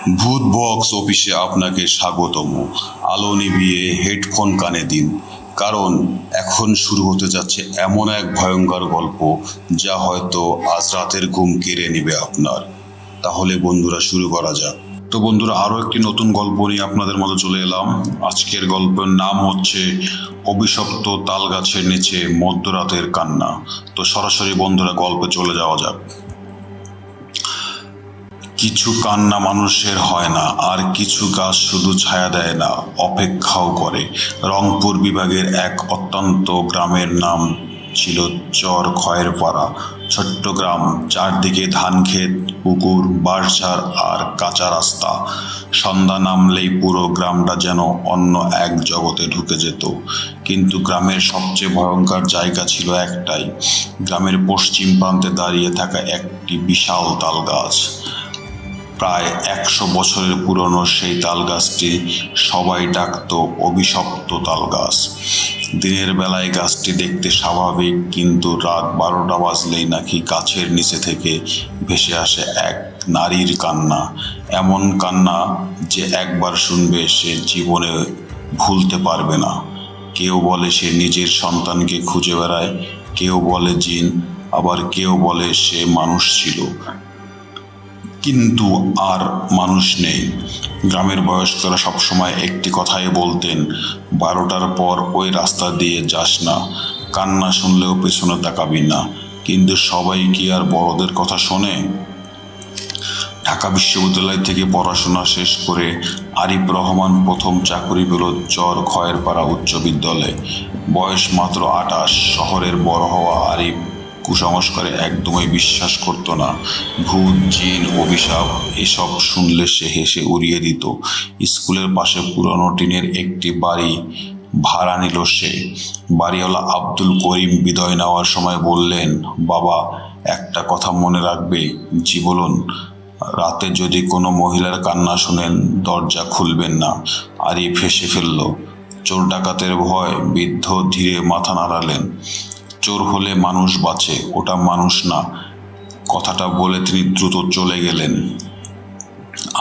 ভূত বক্স অফিসে আপনাকে স্বাগতম। আলো নিভিয়ে হেডফোন কানে দিন, কারণ এখন শুরু হতে যাচ্ছে এমন এক ভয়ঙ্কর গল্প যা হয়তো আজ রাতের ঘুম কেড়ে নেবে আপনার। তাহলে বন্ধুরা শুরু করা যাক। তো বন্ধুরা, আরও একটি নতুন গল্প নিয়ে আপনাদের মধ্যে চলে এলাম। আজকের গল্পের নাম হচ্ছে অভিশপ্ত তাল গাছের নিচে মধ্যরাতের কান্না। তো সরাসরি বন্ধুরা গল্পে চলে যাওয়া যাক। কিছু কান্না মানুষের হয় না, আর কিছু গাছ শুধু ছায়া দেয় না, অপেক্ষাও করে। রংপুর বিভাগের এক অত্যন্ত গ্রামের নাম ছিল চর খয়েরপাড়া। ছোট্ট গ্রাম, চারদিকে ধানক্ষেত, পুকুর, বাঁশঝাড় আর কাঁচা রাস্তা। সন্ধ্যা নামলেই পুরো গ্রামটা যেন অন্য এক জগতে ঢুকে যেত। কিন্তু গ্রামের সবচেয়ে ভয়ঙ্কর জায়গা ছিল একটাই, গ্রামের পশ্চিম প্রান্তে দাঁড়িয়ে থাকা একটি বিশাল তাল গাছ। প্রায় 100 বছরের পুরনো সেই তাল গাছটি সবাই ডাকত অভিশপ্ত তাল গাছ। দিনের বেলায় গাছটি দেখতে স্বাভাবিক, কিন্তু রাত 12টা বাজলেই নাকি গাছের নিচে থেকে ভেসে আসে এক নারীর কান্না। এমন কান্না যে একবার শুনবে সে জীবনে ভুলতে পারবে না। কেউ বলে সে নিজের সন্তানকে খুঁজে বেড়ায়, কেউ বলে জিন, আবার কেউ বলে সে মানুষ ছিল কিন্তু আর মানুষ নেই। গ্রামের বয়স্করা সবসময় একটি কথাই বলতেন, 12টার পর ওই রাস্তা দিয়ে যাস না, কান্না শুনলেও পেছনে তাকাবি না। কিন্তু সবাই কি আর বড়দের কথা শোনে? ঢাকা বিশ্ববিদ্যালয় থেকে পড়াশোনা শেষ করে আরিফ রহমান প্রথম চাকরি পেল চর খয়েরপাড়া উচ্চ বিদ্যালয়ে। বয়স মাত্র 28। শহরের বড় হওয়া আরিফ কুসংস্কারে একদমই বিশ্বাস করতো না। ভূত, জিন, অভিশাপ এসব শুনলে সে হেসে উড়িয়ে দিত। স্কুলের পাশে পুরনো টিনের একটি বাড়ি ভাড়া নিল সে। বাড়িওয়ালা আব্দুল করিম বিদায় নেওয়ার সময় বললেন, বাবা, একটা কথা মনে রাখবে। জি বলুন। রাতে যদি কোনো মহিলার কান্না শোনেন, দরজা খুলবেন না। আরিফ হেসে ফেলল। চোর ডাকাতের ভয়? বৃদ্ধ ধীরে মাথা নাড়ালেন। চোর হলে মানুষ বাঁচে, ওটা মানুষ না। কথাটা বলে তিনি দ্রুত চলে গেলেন।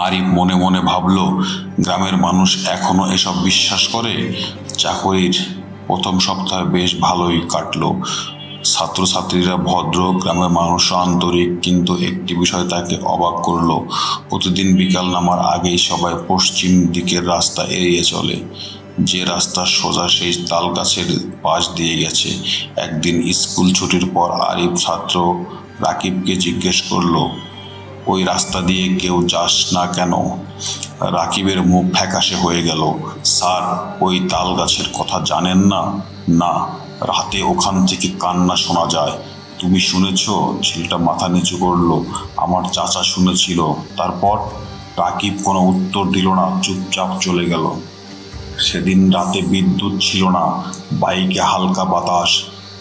আরিফ মনে মনে ভাবল, গ্রামের মানুষ এখনো এসব বিশ্বাস করে। চাকরির প্রথম সপ্তাহ বেশ ভালোই কাটলো। ছাত্রছাত্রীরা ভদ্র, গ্রামের মানুষও আন্তরিক, কিন্তু একটি বিষয় তাকে অবাক করলো। প্রতিদিন বিকাল নামার আগেই সবাই পশ্চিম দিকের রাস্তা এড়িয়ে চলে, যে রাস্তা সোজা সেই তাল গাছের পাশ দিয়ে গেছে। একদিন স্কুল ছুটির পর আরিফ ছাত্র রাকিবকে জিজ্ঞেস করলো, ওই রাস্তা দিয়ে কেউ যাস না কেন? রাকিবের মুখ ফ্যাকাশে হয়ে গেল। স্যার, ওই তাল গাছের কথা জানেন না? না, রাতে ওখান থেকে কান্না শোনা যায়। তুমি শুনেছ? ছেলেটা মাথা নিচু করলো। আমার চাচা শুনেছিল। তারপর? রাকিব কোনো উত্তর দিল না, চুপচাপ চলে গেল। সেদিন রাতে বিদ্যুৎ ছিল না, বাইকে হালকা বাতাস,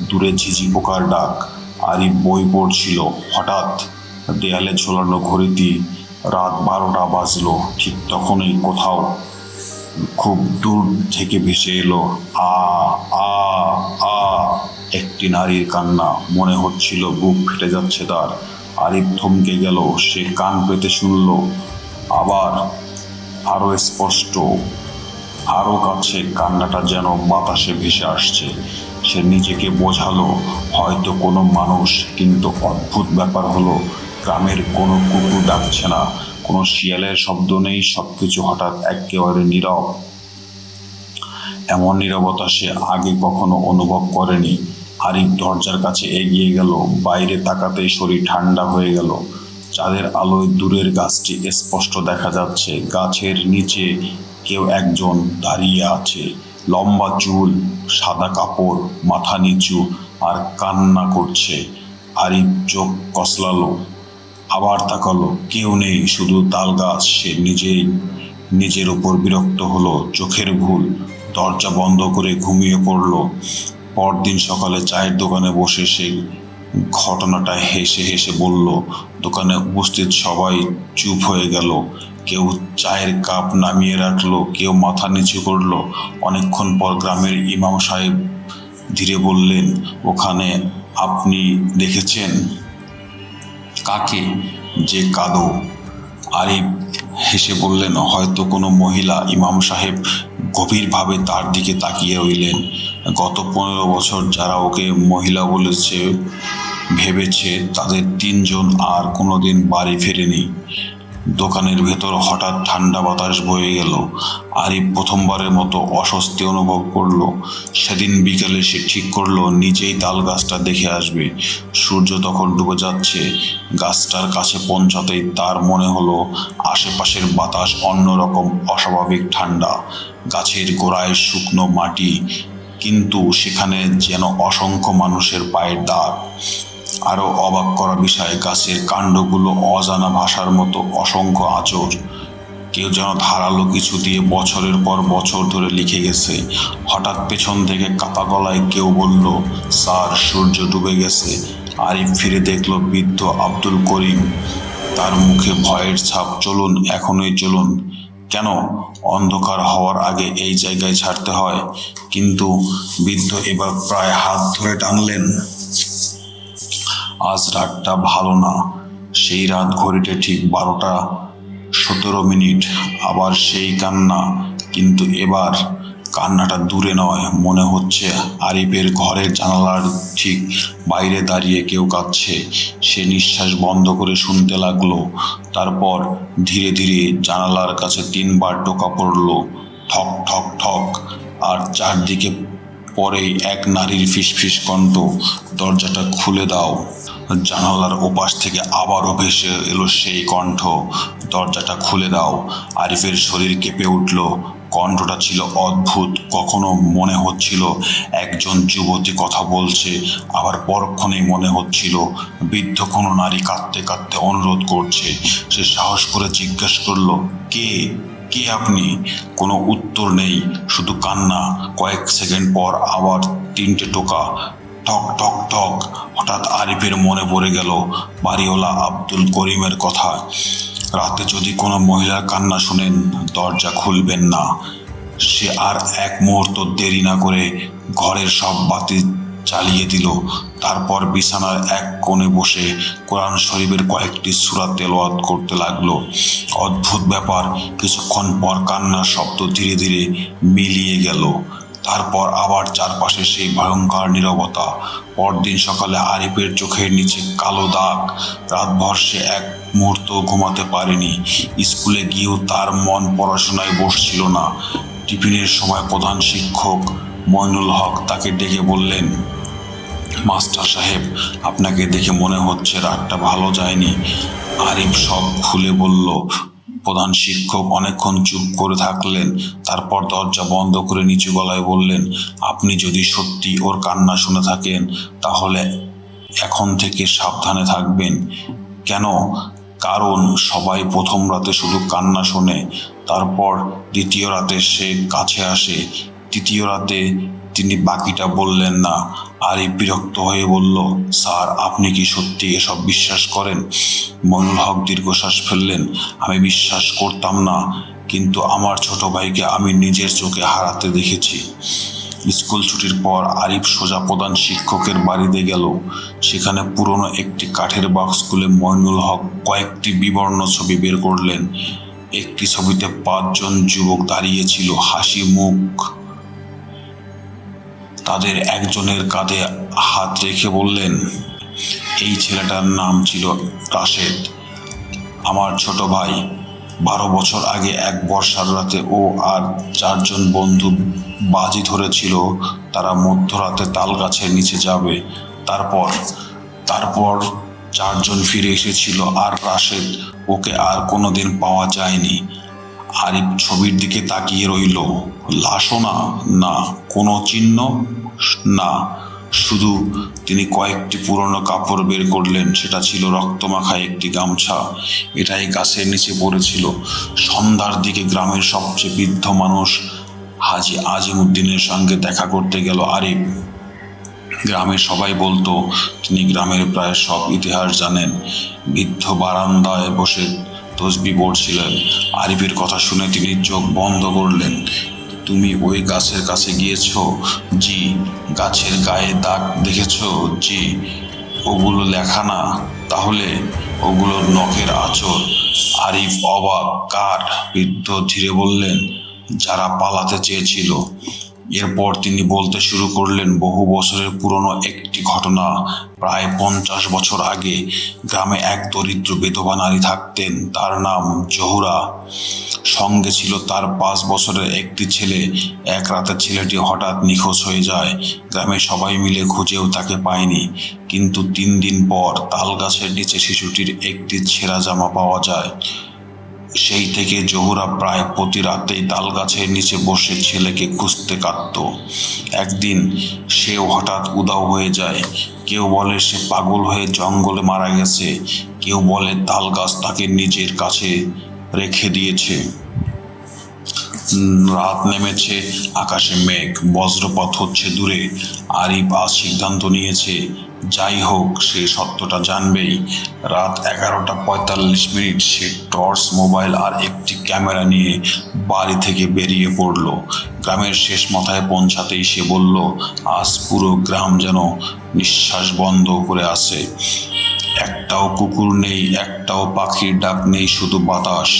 দূরে ঝিঝি পোকার ডাক। আরিফ বই পড়ছিল। হঠাৎ দেয়ালে ঝোলানো ঘড়িটি রাত 12টা বাজলো। ঠিক তখনই কোথাও খুব দূর থেকে ভেসে এলো আ আ আ একটি নারীর কান্না। মনে হচ্ছিল বুক ফেটে যাচ্ছে তার। আরিফ থমকে গেল। সে কান পেতে শুনল। আবার আরো স্পষ্ট, আরো কাছে, কান্নাটা যেন বাতাসে ভেসে আসছে। সে নিজেকে বোঝালো, হয়তো কোনো মানুষ। কিন্তু অদ্ভুত ব্যাপার হলো, গ্রামের কোনো কুকুর ডাকছে না, কোনো শিয়ালের শব্দ নেই। সবকিছু হঠাৎ একেবারে নীরব। এমন নীরবতা সে আগে কখনো অনুভব করেনি। আরিফ দরজার কাছে এগিয়ে গেল। বাইরে তাকাতেই শরীর ঠান্ডা হয়ে গেল। চাঁদের আলোয় দূরের গাছটি স্পষ্ট দেখা যাচ্ছে। গাছের নিচে কেউ একজন দাঁড়িয়ে আছে। লম্বা চুল, সাদা কাপড়, মাথা নিচু, আর কান্না করছে। আরিফ চোখ কসলালো, আবার তাকালো। কেউ নেই, শুধু তাল গাছ। সে নিজের উপর বিরক্ত হলো। চোখের ভুল। দরজা বন্ধ করে ঘুমিয়ে পড়ল। পরদিন সকালে চায়ের দোকানে বসে সে ঘটনাটা হেসে হেসে বলল। দোকানে উপস্থিত সবাই চুপ হয়ে গেল। কেউ চায়ের কাপ নামিয়ে রাখলো, কেউ মাথা নিচু করলো। অনেকক্ষণ পর গ্রামের ইমাম সাহেব ধীরে বললেন, ওখানে আপনি দেখেছেন? কাকে? যে কাঁদো? আরিফ হেসে বললেন, হয়তো কোনো মহিলা। ইমাম সাহেব গভীরভাবে তার দিকে তাকিয়ে রইলেন। গত 15 বছর যারা ওকে মহিলা বলেছে ভেবেছে, তাদের 3 জন আর কোনোদিন বাড়ি ফেরেনি। দোকানের ভেতর হঠাৎ ঠান্ডা বাতাস বয়ে গেল। আরিফ প্রথমবারের মতো অস্বস্তি অনুভব করলো। সেদিন বিকেলে সে ঠিক করলো নিজেই তাল গাছটা দেখে আসবে। সূর্য তখন ডুবে যাচ্ছে। গাছটার কাছে পৌঁছাতেই তার মনে হলো আশেপাশের বাতাস অন্যরকম, অস্বাভাবিক ঠান্ডা। গাছের গোড়ায় শুকনো মাটি, কিন্তু সেখানে যেন অসংখ্য মানুষের পায়ের দাগ। আরও অবাক করা বিষয়, গাছের কাণ্ডগুলো অজানা ভাষার মতো, অসংখ্য আঁচড়। কেউ যেন ধারালো কিছু দিয়ে বছরের পর বছর ধরে লিখে গেছে। হঠাৎ পেছন থেকে কাপা গলায় কেউ বলল, স্যার, সূর্য ডুবে গেছে। আরিফ ফিরে দেখল বৃদ্ধ আব্দুল করিম। তার মুখে ভয়ের ছাপ। চলুন, এখনই চলুন। কেন? অন্ধকার হওয়ার আগে এই জায়গায় ছাড়তে হয়। কিন্তু বৃদ্ধ এবার প্রায় হাত ধরে টানলেন। আজ রাতটা ভালো না। সেই রাত ঘড়িতে ঠিক 12টা 17 মিনিট। আবার সেই কান্না, কিন্তু এবার কান্নাটা দূরে নয়, মনে হচ্ছে আরিফের ঘরের জানালার ঠিক বাইরে দাঁড়িয়ে কেউ কাঁদছে। সে নিঃশ্বাস বন্ধ করে শুনতে লাগলো। তারপর ধীরে ধীরে জানালার কাছে 3বার টোকা পড়ল, ঠক ঠক ঠক। আর চারদিকে পরেই এক নারীর ফিসফিস কণ্ঠ, দরজাটা খুলে দাও। জানালার ওপাশ থেকে আবারও ভেসে এলো সেই কণ্ঠ, দরজাটা খুলে দাও। আরিফের শরীর কেঁপে উঠল। কণ্ঠটা ছিল অদ্ভুত। কখনো মনে হচ্ছিল একজন যুবতী কথা বলছে, আবার পরক্ষণেই মনে হচ্ছিল বৃদ্ধ কোনো নারী কাঁদতে কাঁদতে অনুরোধ করছে। সে সাহস করে জিজ্ঞেস করল, কে? কে আপনি? কোনো উত্তর নেই, শুধু কান্না। কয়েক সেকেন্ড পর আবার 3টে টোকা, ঠক ঠক ঠক। হঠাৎ আরিফের মনে পড়ে গেল বাড়িওয়ালা আব্দুল করিমের কথা। রাতে যদি কোনো মহিলার কান্না শুনেন, দরজা খুলবেন না। সে আর এক মুহূর্ত দেরি না করে ঘরের সব বাতি চালিয়ে দিল। তারপর বিছানার এক কোণে বসে কোরআন শরীফের কয়েকটি সূরা তেলাওয়াত করতে লাগলো। অদ্ভুত ব্যাপার, কিছুক্ষণ পর কান্নার শব্দ ধীরে ধীরে মিলিয়ে গেল। তারপর আবার চারপাশে সেই ভয়ঙ্কর নীরবতা। পরদিন সকালে আরিফের চোখের নিচে কালো দাগ। রাতভর সে এক মুহূর্ত ঘুমাতে পারেনি। স্কুলে গিয়েও তার মন পড়াশোনায় বসছিল না। টিফিনের সময় প্রধান শিক্ষক মইনুল হক তাকে ডেকে বললেন, মাস্টার সাহেব, আপনাকে দেখে মনে হচ্ছে রাতটা ভালো যায়নি। আরিফ সব খুলে বলল। প্রধান শিক্ষক অনেকক্ষণ চুপ করে থাকলেন। তারপর দরজা বন্ধ করে নিচু গলায় বললেন, আপনি যদি সত্যি ওর কান্না শুনে থাকেন, তাহলে এখন থেকে সাবধানে থাকবেন। কেন? কারণ সবাই প্রথম রাতে শুধু কান্না শোনে, তারপর দ্বিতীয় রাতে সে কাছে আসে, তৃতীয় রাতে তিনি বাকিটা বললেন না। আরিফ বিরক্ত হয়ে বলল, স্যার, আপনি কি সত্যি এসব বিশ্বাস করেন? মইনুল হক দীর্ঘশ্বাস ফেললেন। আমি বিশ্বাস করতাম না, কিন্তু আমার ছোট ভাইকে আমি নিজের চোখে হারাতে দেখেছি। স্কুল ছুটির পর আরিফ সোজা প্রধান শিক্ষকের বাড়িতে গেল। সেখানে পুরনো একটি কাঠের বাক্স খুলে মইনুল হক কয়েকটি বিবর্ণ ছবি বের করলেন। একটি ছবিতে 5 জন যুবক দাঁড়িয়েছিল, হাসি মুখ। তাদের একজনের কাঁধে হাত রেখে বললেন, এই ছেলেটার নাম ছিল রাশেদ, আমার ছোট ভাই। 12 বছর আগে এক বর্ষার রাতে ও আর 4 জন বন্ধু বাজি ধরেছিল তারা মধ্যরাতে তাল গাছের নিচে যাবে। তারপর 4 জন ফিরে এসেছিল, আর রাশেদ, ওকে আর কোনোদিন পাওয়া যায়নি। আরিফ ছবির দিকে তাকিয়ে রইল। লাশও না, না কোনো চিহ্ন, না। শুধু তিনি কয়েকটি পুরনো কাপড় বের করলেন। সেটা ছিল রক্তমাখা একটি গামছা। এটাই গাছের নিচে পড়েছিল। সন্ধ্যার দিকে গ্রামের সবচেয়ে বৃদ্ধ মানুষ হাজি আজিমউদ্দিনের সঙ্গে দেখা করতে গেল আরিফ। গ্রামের সবাই বলতো তিনি গ্রামের প্রায় সব ইতিহাস জানেন। বৃদ্ধ বারান্দায় বসে তসবি পড়ছিলেন। আরিফের কথা শুনে তিনি চোখ বন্ধ করলেন। তুমি ওই গাছের কাছে গিয়েছো? জি। গাছের গায়ে দাগ দেখেছো? জি। ওগুলো লেখা না, তাহলে ওগুলো নখের আঁচড়। আরিফ অবাক। কার? বৃদ্ধ ধীরে বললেন, যারা পালাতে চেয়েছিল। এরপর তিনি বলতে শুরু করলেন বহু বছরের পুরনো একটি ঘটনা। প্রায় 50 বছর আগে গ্রামে এক দরিদ্র বিধবা নারী থাকতেন। তার নাম জহুরা। সঙ্গে ছিল তার 5 বছরের একটি ছেলে। এক রাতে ছেলেটি হঠাৎ নিখোঁজ হয়ে যায়। গ্রামে সবাই মিলে খুঁজেও তাকে পায়নি। কিন্তু 3 দিন পর তাল গাছের নিচে শিশুটির একটি ছেঁড়া জামা পাওয়া যায়। সেই থেকে জহুরা প্রায় প্রতি রাতেই তাল গাছের নিচে বসে ছেলেকে খুঁজতে কাঁদত। একদিন সেও হঠাৎ উধাও হয়ে যায়। কেউ বলে সে পাগল হয়ে জঙ্গলে মারা গেছে, কেউ বলে তাল গাছ তাকে নিজের কাছে রেখে দিয়েছে। রাত নেমেছে, আকাশে মেঘ, বজ্রপাত হচ্ছে দূরে। আরিফ আজ সিদ্ধান্ত নিয়েছে, যাই হোক সে সত্যটা জানবেই। রাত 11:45 সে টর্চ, মোবাইল আর একটি ক্যামেরা নিয়ে বাড়ি থেকে বেরিয়ে পড়ল। গ্রামের শেষ মাথায় পৌঁছাতেই সে বলল, আজ পুরো গ্রাম যেন নিঃশ্বাস বন্ধ করে আছে। একটাও কুকুর নেই, একটাও পাখির ডাক নেই, শুধু বাতাস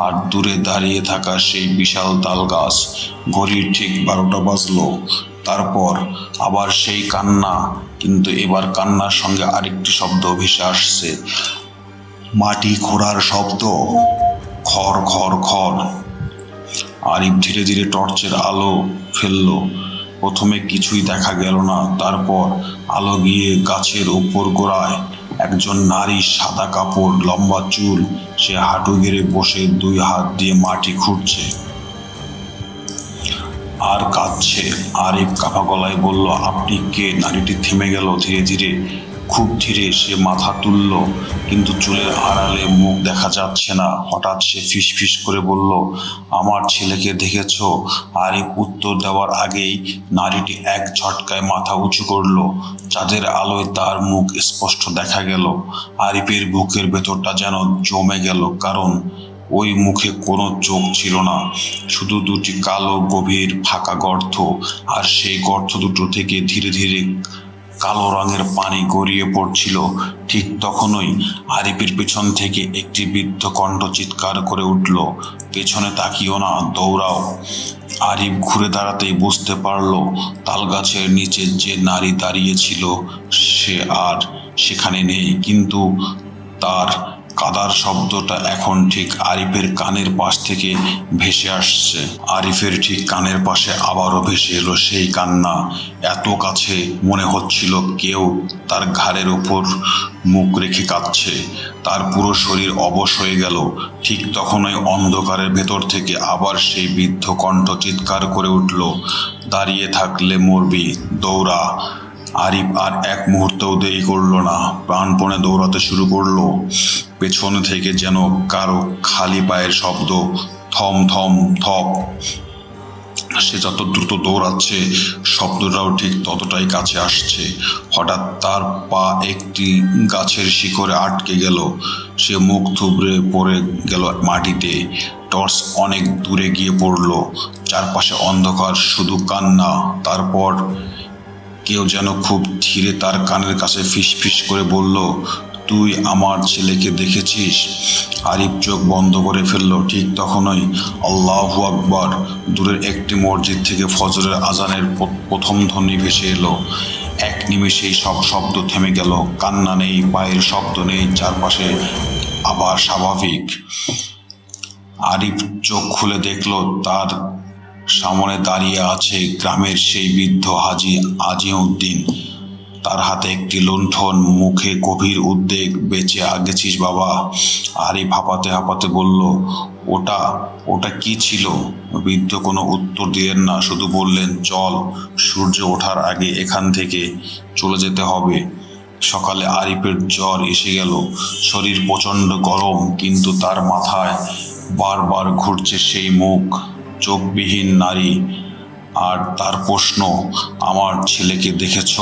আর দূরে দাঁড়িয়ে থাকা সেই বিশাল তাল গাছ। ঘড়ির ঠিক 12টা বাজলো। তারপর আবার সেই কান্না, কিন্তু এবার কান্নার সঙ্গে আরেকটি শব্দ ভেসে আসছে, মাটি খোঁড়ার শব্দ, খড় খড় খড়। আরিফ ধীরে ধীরে টর্চের আলো ফেলল। প্রথমে কিছুই দেখা গেল না। তারপর আলো গিয়ে গাছের উপর গোড়ায় একজন নারী, সাদা কাপড়, লম্বা চুল। সে হাঁটু গেড়ে বসে 2 হাত দিয়ে মাটি খুঁড়ছে আর কাঁদছে। আরিফ কাঁপা গলায় বলল, আপনি কে? নারীটি থেমে গেল। ধীরে ধীরে, খুব ধীরে সে মাথা তুলল, কিন্তু চুলের আড়ালে মুখ দেখা যাচ্ছে না। হঠাৎ সে ফিসফিস করে বলল, আমার ছেলেকে দেখেছ? আরিফ উত্তর দেওয়ার আগেই নারীটি এক ঝটকায় মাথা উঁচু করল। চাঁদের আলোয় তার মুখ স্পষ্ট দেখা গেল। আরিফের বুকের ভেতরটা যেন জমে গেল, কারণ ওই মুখে কোনো চোখ ছিল না, শুধু 2টি কালো গভীর ফাঁকা গর্ত। আর সেই গর্ত দুটো থেকে ধীরে ধীরে কালো রঙের পানি গড়িয়ে পড়ছিল। ঠিক তখনই আরিফের পেছন থেকে একটি বৃদ্ধ কণ্ঠ চিৎকার করে উঠল, পেছনে তাকিও না, দৌড়াও। আরিফ ঘুরে দাঁড়াতেই বুঝতে পারল তালগাছের নিচে যে নারী দাঁড়িয়েছিল সে আর সেখানে নেই, কিন্তু তার কাদার শব্দটা এখন ঠিক আরিফের কানের পাশ থেকে ভেসে আসছে। আরিফের ঠিক কানের পাশে আবারও ভেসে এলো সেই কান্না, এত কাছে মনে হচ্ছিল কেউ তার ঘাড়ের উপর মুখ রেখে কাঁদছে। তার পুরো শরীর অবশ হয়ে গেল। ঠিক তখনই অন্ধকারের ভেতর থেকে আবার সেই বৃদ্ধ কণ্ঠ চিৎকার করে উঠল, দাঁড়িয়ে থাকলে মরবি, দৌড়া। আরিফ আর এক মুহূর্তও দেরি করল না, প্রাণপণে দৌড়াতে শুরু করলো। পেছনে থেকে যেন কারো খালি পায়ের শব্দ, থম থম থপ। সে যত দ্রুত দৌড়াচ্ছে শব্দটাও ঠিক ততটাই কাছে আসছে। হঠাৎ তার পা একটি গাছের শিকড়ে আটকে গেল। সে মুখ থুবড়ে পড়ে গেল মাটিতে। টর্চ অনেক দূরে গিয়ে পড়ল। চারপাশে অন্ধকার, শুধু কান্না। তারপর কেউ যেন খুব ধীরে তার কানের কাছে ফিসফিস করে বলল, তুই আমার ছেলেকে দেখেছিস? আরিফ চোখ বন্ধ করে ফেলল। ঠিক তখনই আল্লাহু আকবার, দূরের একটি মসজিদ থেকে ফজরের আজানের প্রথম ধ্বনি ভেসে এলো। এক নিমেষেই সব শব্দ থেমে গেল। কান্না নেই, পায়ের শব্দ নেই, চারপাশে আবার স্বাভাবিক। আরিফ চোখ খুলে দেখল তার সামনে দাঁড়িয়ে আছে গ্রামের সেই বৃদ্ধ হাজি আজিউদ্দিন। তার হাতে একটি লণ্ঠন, মুখে গভীর উদ্বেগ। বেঁচে গেছিস বাবা? আরিফ হাঁপাতে হাঁপাতে বলল, ওটা ওটা কি ছিল? বৃদ্ধ কোনো উত্তর দিলেন না, শুধু বললেন, চল, সূর্য ওঠার আগে এখান থেকে চলে যেতে হবে। সকালে আরিফের জ্বর এসে গেল। শরীর প্রচণ্ড গরম, কিন্তু তার মাথায় বারবার ঘুরছে সেই মুখ, চোখবিহীন নারী, আর তার প্রশ্ন, আমার ছেলেকে দেখেছ?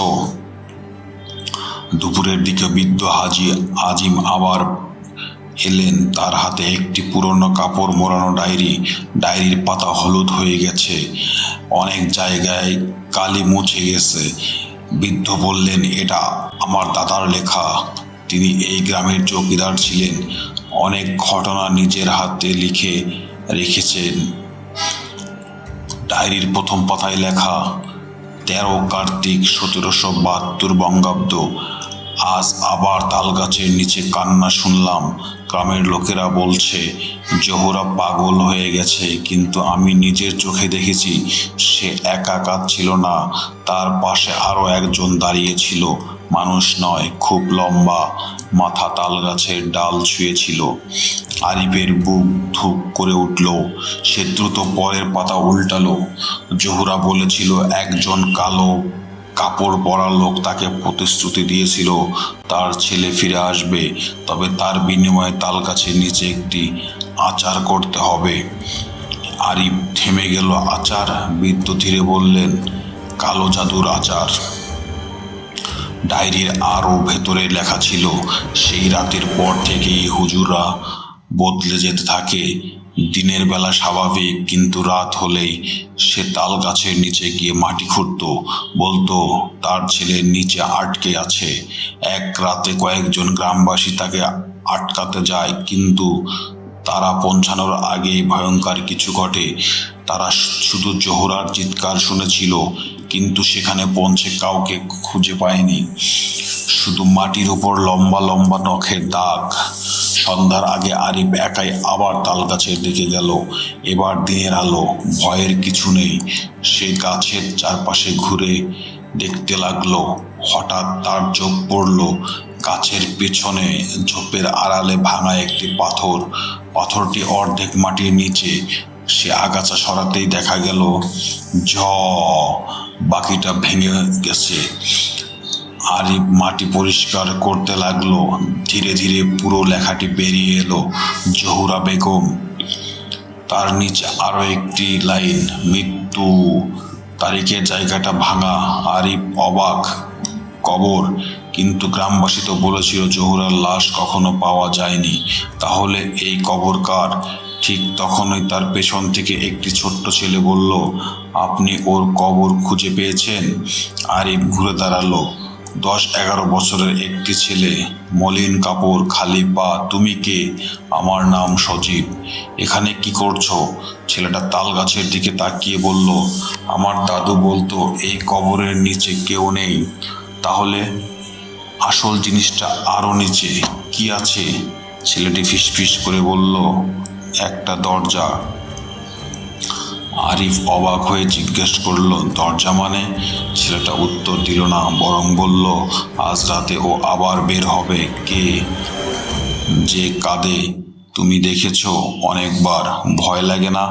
দুপুরের দিকে বৃদ্ধ হাজি আজিম আবার এলেন। তার হাতে একটি পুরনো কাপড় মোড়ানো ডায়েরি। ডায়েরির পাতা হলুদ হয়ে গেছে, অনেক জায়গায় কালি মুছে গেছে। বৃদ্ধ বললেন, এটা আমার দাদার লেখা। তিনি এই গ্রামের চৌকিদার ছিলেন। অনেক ঘটনা নিজের হাতে লিখে রেখেছেন। ডায়েরির প্রথম পাতায় লেখা, 13 কার্তিক 1772 বঙ্গাব্দ। আজ আবার তালগাছের নিচে কান্না শুনলাম। গ্রামের লোকেরা বলছে জহুরা পাগল হয়ে গেছে, কিন্তু আমি নিজের চোখে দেখেছি সে একা কাঁদছিল না, তার পাশে আরো একজন দাঁড়িয়েছিল। মানুষ নয়, খুব লম্বা, মাথা তালগাছের ডাল ছুঁয়েছিল। আরিফের বুক ধুক করে উঠল। সে দ্রুত পরের পাতা উল্টালো। জহুরা বলেছিল একজন কালো কাপড় পরা লোক তাকে প্রতিশ্রুতি দিয়েছিল তার ছেলে ফিরে আসবে, তবে তার বিনিময়ে তালগাছের নিচে একটি আচার করতে হবে। আরিফ থেমে গেল। আচার? বৃদ্ধ ধীরে বললেন, কালো জাদুর আচার। ডায়েরির আরও ভেতরে লেখা ছিল, সেই রাতের পর থেকেই হুজুরা বদলে যেতে থাকে। দিনের বেলা স্বাভাবিক, কিন্তু রাত হলেই সে তাল গাছের নিচে গিয়ে মাটি খুঁড়ত। বলতো তার ছেলে নিচে আটকে আছে। এক রাতে কয়েকজন গ্রামবাসী তাকে আটকাতে যায়, কিন্তু তারা পৌঁছানোর আগেই ভয়ঙ্কর কিছু ঘটে। তারা শুধু জোহরার চিৎকার শুনেছিল, কিন্তু সেখানে পৌঁছে কাউকে খুঁজে পায়নি, শুধু মাটির উপর লম্বা লম্বা নখের দাগ। সন্ধ্যার আগে আরিফ একাই আবার তালগাছের দিকে গেল। এবার দিনের আলো, ভয়ের কিছু নেই। সে গাছের চারপাশে ঘুরে দেখতে লাগলো। হঠাৎ তার চোখ পড়ল গাছের পেছনে ঝোপের আড়ালে ভাঙা একটি পাথর। পাথরটি অর্ধেক মাটির নিচে। সে আগাছা সরাতেই দেখা গেল ঝ বাকিটা ভেঙে গেছে। আরিফ মাটি পরিষ্কার করতে লাগলো। ধীরে ধীরে পুরো লেখাটি বেরিয়ে এলো, জহুরা বেগম। তার নিচে আরো একটি লাইন, মৃত্যু তারিখের জায়গাটা ভাঙা। আরিফ অবাক, কবর? কিন্তু গ্রামবাসী তো বলেছিল জহুরার লাশ কখনো পাওয়া যায়নি। তাহলে এই কবর কার? ঠিক তখনই তার পেছন থেকে একটি ছোট্ট ছেলে বলল, আপনি ওর কবর খুঁজে পেয়েছেন? আরিফ ঘুরে দাঁড়ালো। 10-11 বছরের একটি ছেলে, মলিন কাপড়, খালি পা। তুমি কে? আমার নাম সজীব। এখানে কি করছো? ছেলেটা তাল গাছের দিকে তাকিয়ে বলল, আমার দাদু বলতো এই কবরের নিচে কেউ নেই। তাহলে আসল জিনিসটা আরো নিচে কি আছে? ছেলেটি ফিসফিস করে বলল, একটা দরজা। আরিফ অবাক হয়ে জিজ্ঞেস করল, দরজা মানে? ছেলেটা উত্তর দিল না, বরং বলল, আজ রাতে ও আবার বের হবে। কে? যে কাঁদে। তুমি দেখেছ অনেকবার, ভয় লাগে না?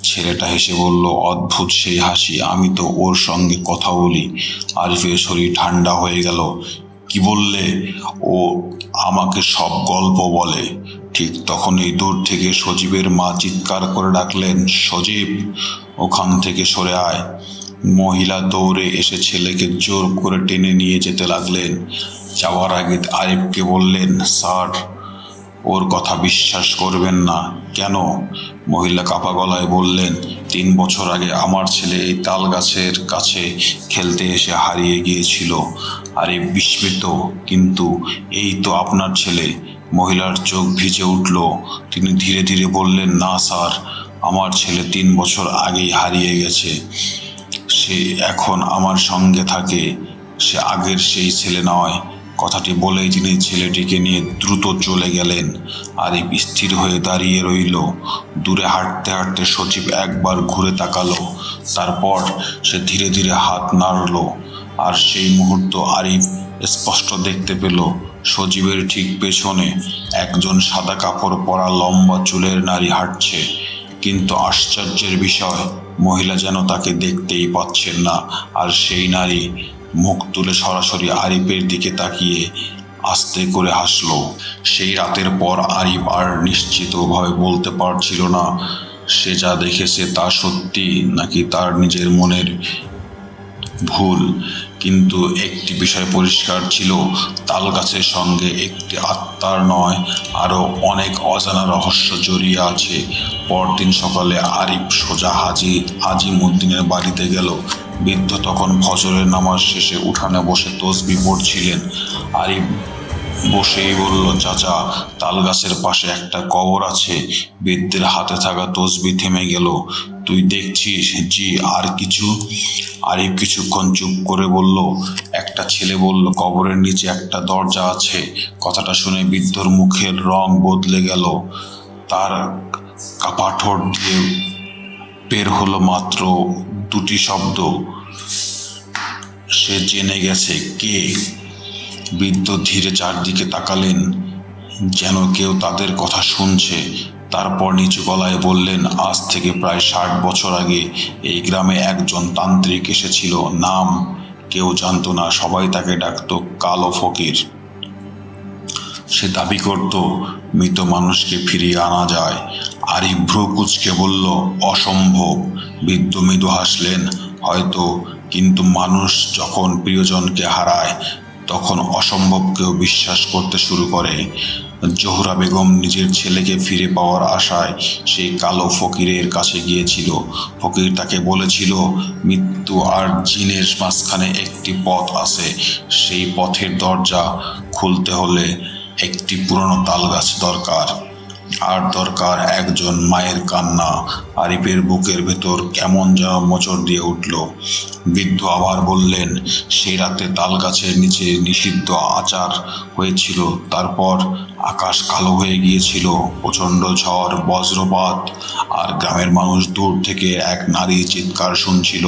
ছেলেটা হেসে বলল, অদ্ভুত সেই হাসি, আমি তো ওর সঙ্গে কথা বলি। আরিফের শরীর ঠান্ডা হয়ে গেল। কি বললে? ও আমাকে সব গল্প বলে। ঠিক তখনই দূর থেকে সজীবের মা চিৎকার করে ডাকলেন, সজীব, ওখান থেকে সরে আয়। মহিলা দৌড়ে এসে ছেলেকে জোর করে টেনে নিয়ে যেতে লাগলেন। যাওয়ার আগে আরিফকে বললেন, স্যার, ওর কথা বিশ্বাস করবেন না। কেন? মহিলা কাঁপা গলায় বললেন, 3 বছর আগে আমার ছেলে এই তাল গাছের কাছে খেলতে এসে হারিয়ে গিয়েছিল। আরে বিস্মিত, কিন্তু এই তো আপনার ছেলে। মহিলার চোখ ভিজে উঠল। তিনি ধীরে ধীরে বললেন, না স্যার, আমার ছেলে 3 বছর আগেই হারিয়ে গেছে। সে এখন আমার সঙ্গে থাকে। সে আগের সেই ছেলে নয়। কথাটি বলেই তিনি ছেলেটিকে নিয়ে দ্রুত চলে গেলেন। আরিফ স্থির হয়ে দাঁড়িয়ে রইল। দূরে হাঁটতে হাঁটতে সজীব একবার ঘুরে তাকালো। তারপর সে ধীরে ধীরে হাত নাড়ল। আর সেই মুহূর্ত আরিফ স্পষ্ট দেখতে পেল, সজীবের ঠিক পেছনে একজন সাদা কাপড় পরা লম্বা চুলের নারী হাঁটছে। কিন্তু আশ্চর্যের বিষয়, মহিলা যেন তাকে দেখতেই পাচ্ছেন না। আর সেই নারী মুখ তুলে সরাসরি আরিফের দিকে তাকিয়ে আস্তে করে হাসলো। সেই রাতের পর আরিফ আর নিশ্চিতভাবে বলতে পারছিল না সে যা দেখেছে তা সত্যি নাকি তার নিজের মনের ভুল। কিন্তু একটি বিষয় পরিষ্কার ছিল, তাল গাছের সঙ্গে একটি আত্মার নয়, আরও অনেক অজানা রহস্য জড়িয়ে আছে। পরদিন সকালে আরিফ সোজা আজিমউদ্দিনের বাড়িতে গেল। বৃদ্ধ তখন ফজরের নামাজ শেষে উঠানে বসে তসবিহ পড়ছিলেন। আরিফ বসেই বলল, চাচা, তাল গাছের পাশে একটা কবর আছে। বৃদ্ধের হাতে থাকা তসবিহ থেমে গেল। তুই দেখছিস? জি। আর কিছু? আরিফ কিছুক্ষণ চুপ করে বলল, একটা ছেলে বলল কবরের নিচে একটা দরজা আছে। কথাটা শুনে বৃদ্ধর মুখের রং বদলে গেল। তার কাপা ঠোঁট দিয়ে বের হলো মাত্র দুটি শব্দ, সে জেনে গেছে। কে? বৃদ্ধ ধীরে চারদিকে তাকালেন, যেন কেউ তাদের কথা শুনছে। তারপর নিচু গলায় বললেন, আজ থেকে প্রায় 60 বছর আগে এই গ্রামে একজন তান্ত্রিক এসেছিল। নাম কেউ জানতো না, সবাই তাকে ডাকতো কালো ফকির। সে দাবি করত মৃত মানুষকে ফিরিয়ে আনা যায়। আরিফ ভ্রু কুঁচকে বলল, অসম্ভব। বৃদ্ধ মৃদু হাসলেন, হয়তো, কিন্তু মানুষ যখন প্রিয়জনকে হারায় তখন অসম্ভবকেও বিশ্বাস করতে শুরু করে। জোহরা বেগম নিজের ছেলেকে ফিরে পাওয়ার আশায় সেই কালো ফকিরের কাছে গিয়েছিল। ফকির তাকে বলেছিল, মৃত্যু আর জিনের মাঝখানে একটি পথ আছে। সেই পথের দরজা খুলতে হলে একটি পুরনো তাল গাছ দরকার, আর দরকার একজন মায়ের কান্না। আরিফের বুকের ভেতর কেমন যেন মোচড় দিয়ে উঠল। বৃদ্ধ আবার বললেন, সেই রাতে তাল গাছের নিচে নিষিদ্ধ আচার হয়েছিল। তারপর আকাশ কালো হয়ে গিয়েছিল, প্রচণ্ড ঝড়, বজ্রপাত, আর গ্রামের মানুষ দূর থেকে এক নারী চিৎকার শুনছিল।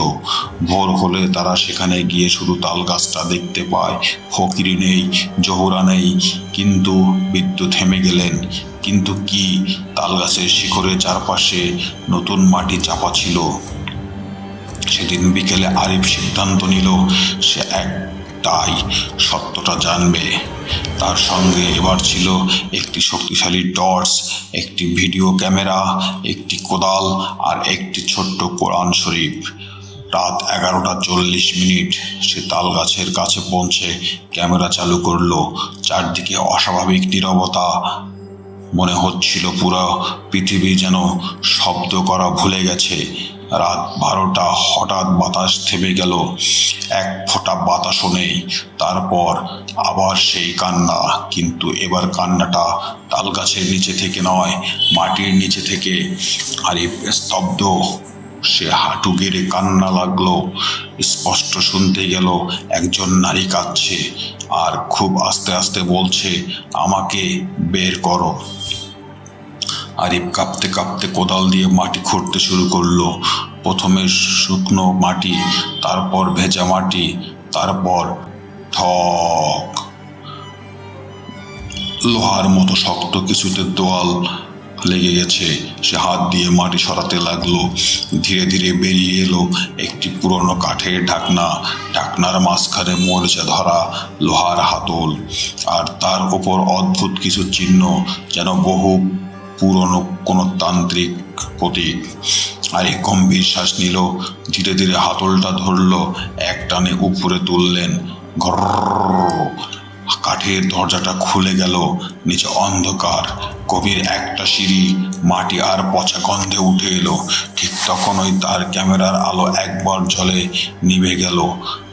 ভোর হলে তারা সেখানে গিয়ে শুধু তাল গাছটা দেখতে পায়। ফকির নেই, জোহরা নেই। কিন্তু বৃদ্ধ থেমে গেলেন। কিন্তু কি? তাল গাছের শিখরের চারপাশে নতুন মাটি চাপা ছিল। সেদিন বিকেলে আরিফ সিদ্ধান্ত নিল, সে একটাই সত্যটা জানবে। তার সঙ্গে এবার ছিল একটি শক্তিশালী টর্চ, একটি ভিডিও ক্যামেরা, একটি কোদাল, আর একটি ছোট্ট কোরআন শরীফ। রাত 11টা 40 মিনিট সে তাল গাছের কাছে পৌঁছে ক্যামেরা চালু করলো। চারদিকে অস্বাভাবিক নীরবতা। মনে হচ্ছিল পুরো পৃথিবী যেন শব্দ করা ভুলে গেছে। রাত 12টা, হঠাৎ বাতাস থেমে গেল। এক ফোঁটা বাতাসও নেই। তারপর আবার সেই কান্না, কিন্তু এবার কান্নাটা তাল গাছের নিচে থেকে নয়, মাটির নিচে থেকে। আরিফ স্তব্ধ। সে হাঁটু গেড়ে কান্না লাগলো। স্পষ্ট শুনতে গেল একজন নারী কাঁদছে, আর খুব আস্তে আস্তে বলছে, আমাকে বের করো। আরিফ কাঁপতে কাঁপতে কোদাল দিয়ে মাটি খুঁড়তে শুরু করলো। প্রথমে শুকনো মাটি, তারপর ভেজা মাটি, তারপর ঠক। লোহার মতো শক্ত কিছুতে দেওয়াল লেগে গেছে। সে হাত দিয়ে মাটি সরাতে লাগলো। ধীরে ধীরে বেরিয়ে এলো একটি পুরনো কাঠের ঢাকনা। ঢাকনার মাঝখানে মরিচা ধরা লোহার হাতল, আর তার উপর অদ্ভুত কিছু চিহ্ন, যেন বহু পুরনো কোনো তান্ত্রিক প্রতীক। আর এক গম্ভীর শ্বাস নিল। ধীরে ধীরে হাতলটা ধরল, এক টানে উপরে তুললেন। ঘর, কাঠের দরজাটা খুলে গেল। নিচে অন্ধকার, গভীর একটা সিঁড়ি, মাটি আর পচা গন্ধে উঠে এলো। ঠিক তখনই তার ক্যামেরার আলো একবার জ্বলে নিভে গেল,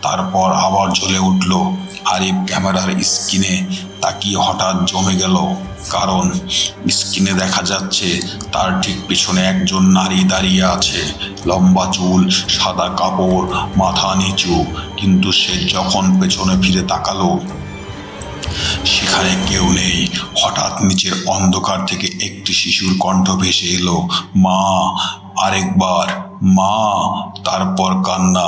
তারপর আবার জ্বলে উঠল। আরিফ ক্যামেরার স্ক্রিনে তাকিয়ে হঠাৎ জমে গেল, কারণ স্ক্রিনে দেখা যাচ্ছে তার ঠিক পিছনে একজন নারী দাঁড়িয়ে আছে। লম্বা চুল, সাদা কাপড়, মাথা নিচু। কিন্তু সে যখন পেছনে ফিরে তাকালো, সেখানে কেউ নেই। হঠাৎ নিচের অন্ধকার থেকে একটি শিশুর কণ্ঠ ভেসে এলো, মা। আরেকবার, মা। তারপর কান্না,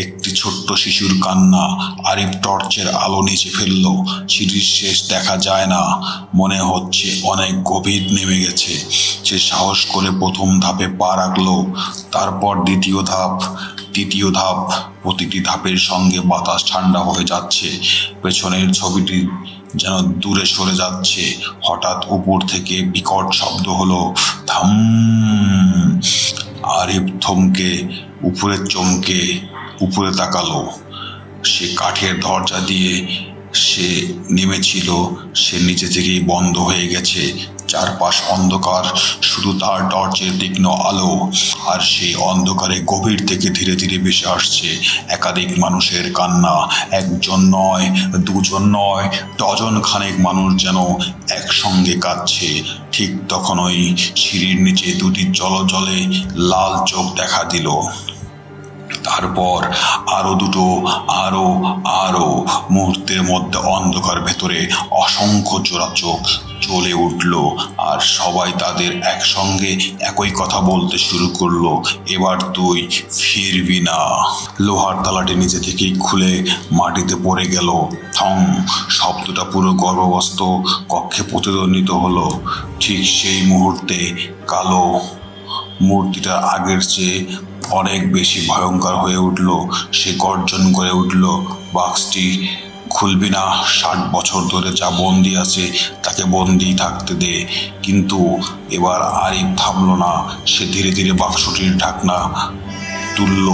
একটি ছোট্ট শিশুর কান্না। আরিফ টর্চের আলো নিচে ফেলল। সিঁড়ির শেষ দেখা যায় না, মনে হচ্ছে অনেক গভীর নেমে গেছে। সে সাহস করে প্রথম ধাপে পা রাখলো, তারপর দ্বিতীয় ধাপ, তৃতীয় ধাপ। প্রতিটি ধাপের সঙ্গে বাতাস ঠান্ডা হয়ে যাচ্ছে। পেছনের ছবিটি যেন দূরে সরে যাচ্ছে। হঠাৎ উপর থেকে বিকট শব্দ হলো, থাম। আরিফ থমকে চমকে উপরে তাকালো। সে কাঠের দরজা দিয়ে সে নেমেছিল, সে নিচে থেকেই বন্ধ হয়ে গেছে। চারপাশ অন্ধকার, শুধু তার টর্চের তীক্ষ্ণ আলো। আর সেই অন্ধকারে গভীর থেকে ধীরে ধীরে ভেসে আসছে একাধিক মানুষের কান্না। একজন নয়, দুজন নয়, ডজন খানেক মানুষ যেন একসঙ্গে কাঁদছে। ঠিক তখনই সিঁড়ির নিচে দুটি জলজলে লাল চোখ দেখা দিল। তারপর আরো দুটো, আরো আরো। মুহূর্তের মধ্যে অন্ধকার ভেতরে অসংখ্য জোড়া চোখ জ্বলে উঠল, আর সবাই তাদের একসঙ্গে একই কথা বলতে শুরু করলো, এবার তুই ফিরবি না। লোহার তালাটি নিজে থেকেই খুলে মাটিতে পড়ে গেল। থং শব্দটা পুরো গর্ভবস্ত কক্ষে প্রতিধ্বনিত হলো। ঠিক সেই মুহূর্তে কালো মূর্তিটা আগের চেয়ে অনেক বেশি ভয়ঙ্কর হয়ে উঠল। সে গর্জন করে উঠল, বাক্সটি খুলবি না, 60 বছর ধরে যা বন্দি আছে তাকে বন্দি থাকতে দে। কিন্তু এবার আরিফ থামল না। সে ধীরে ধীরে বাক্সটির ঢাকনা তুলল।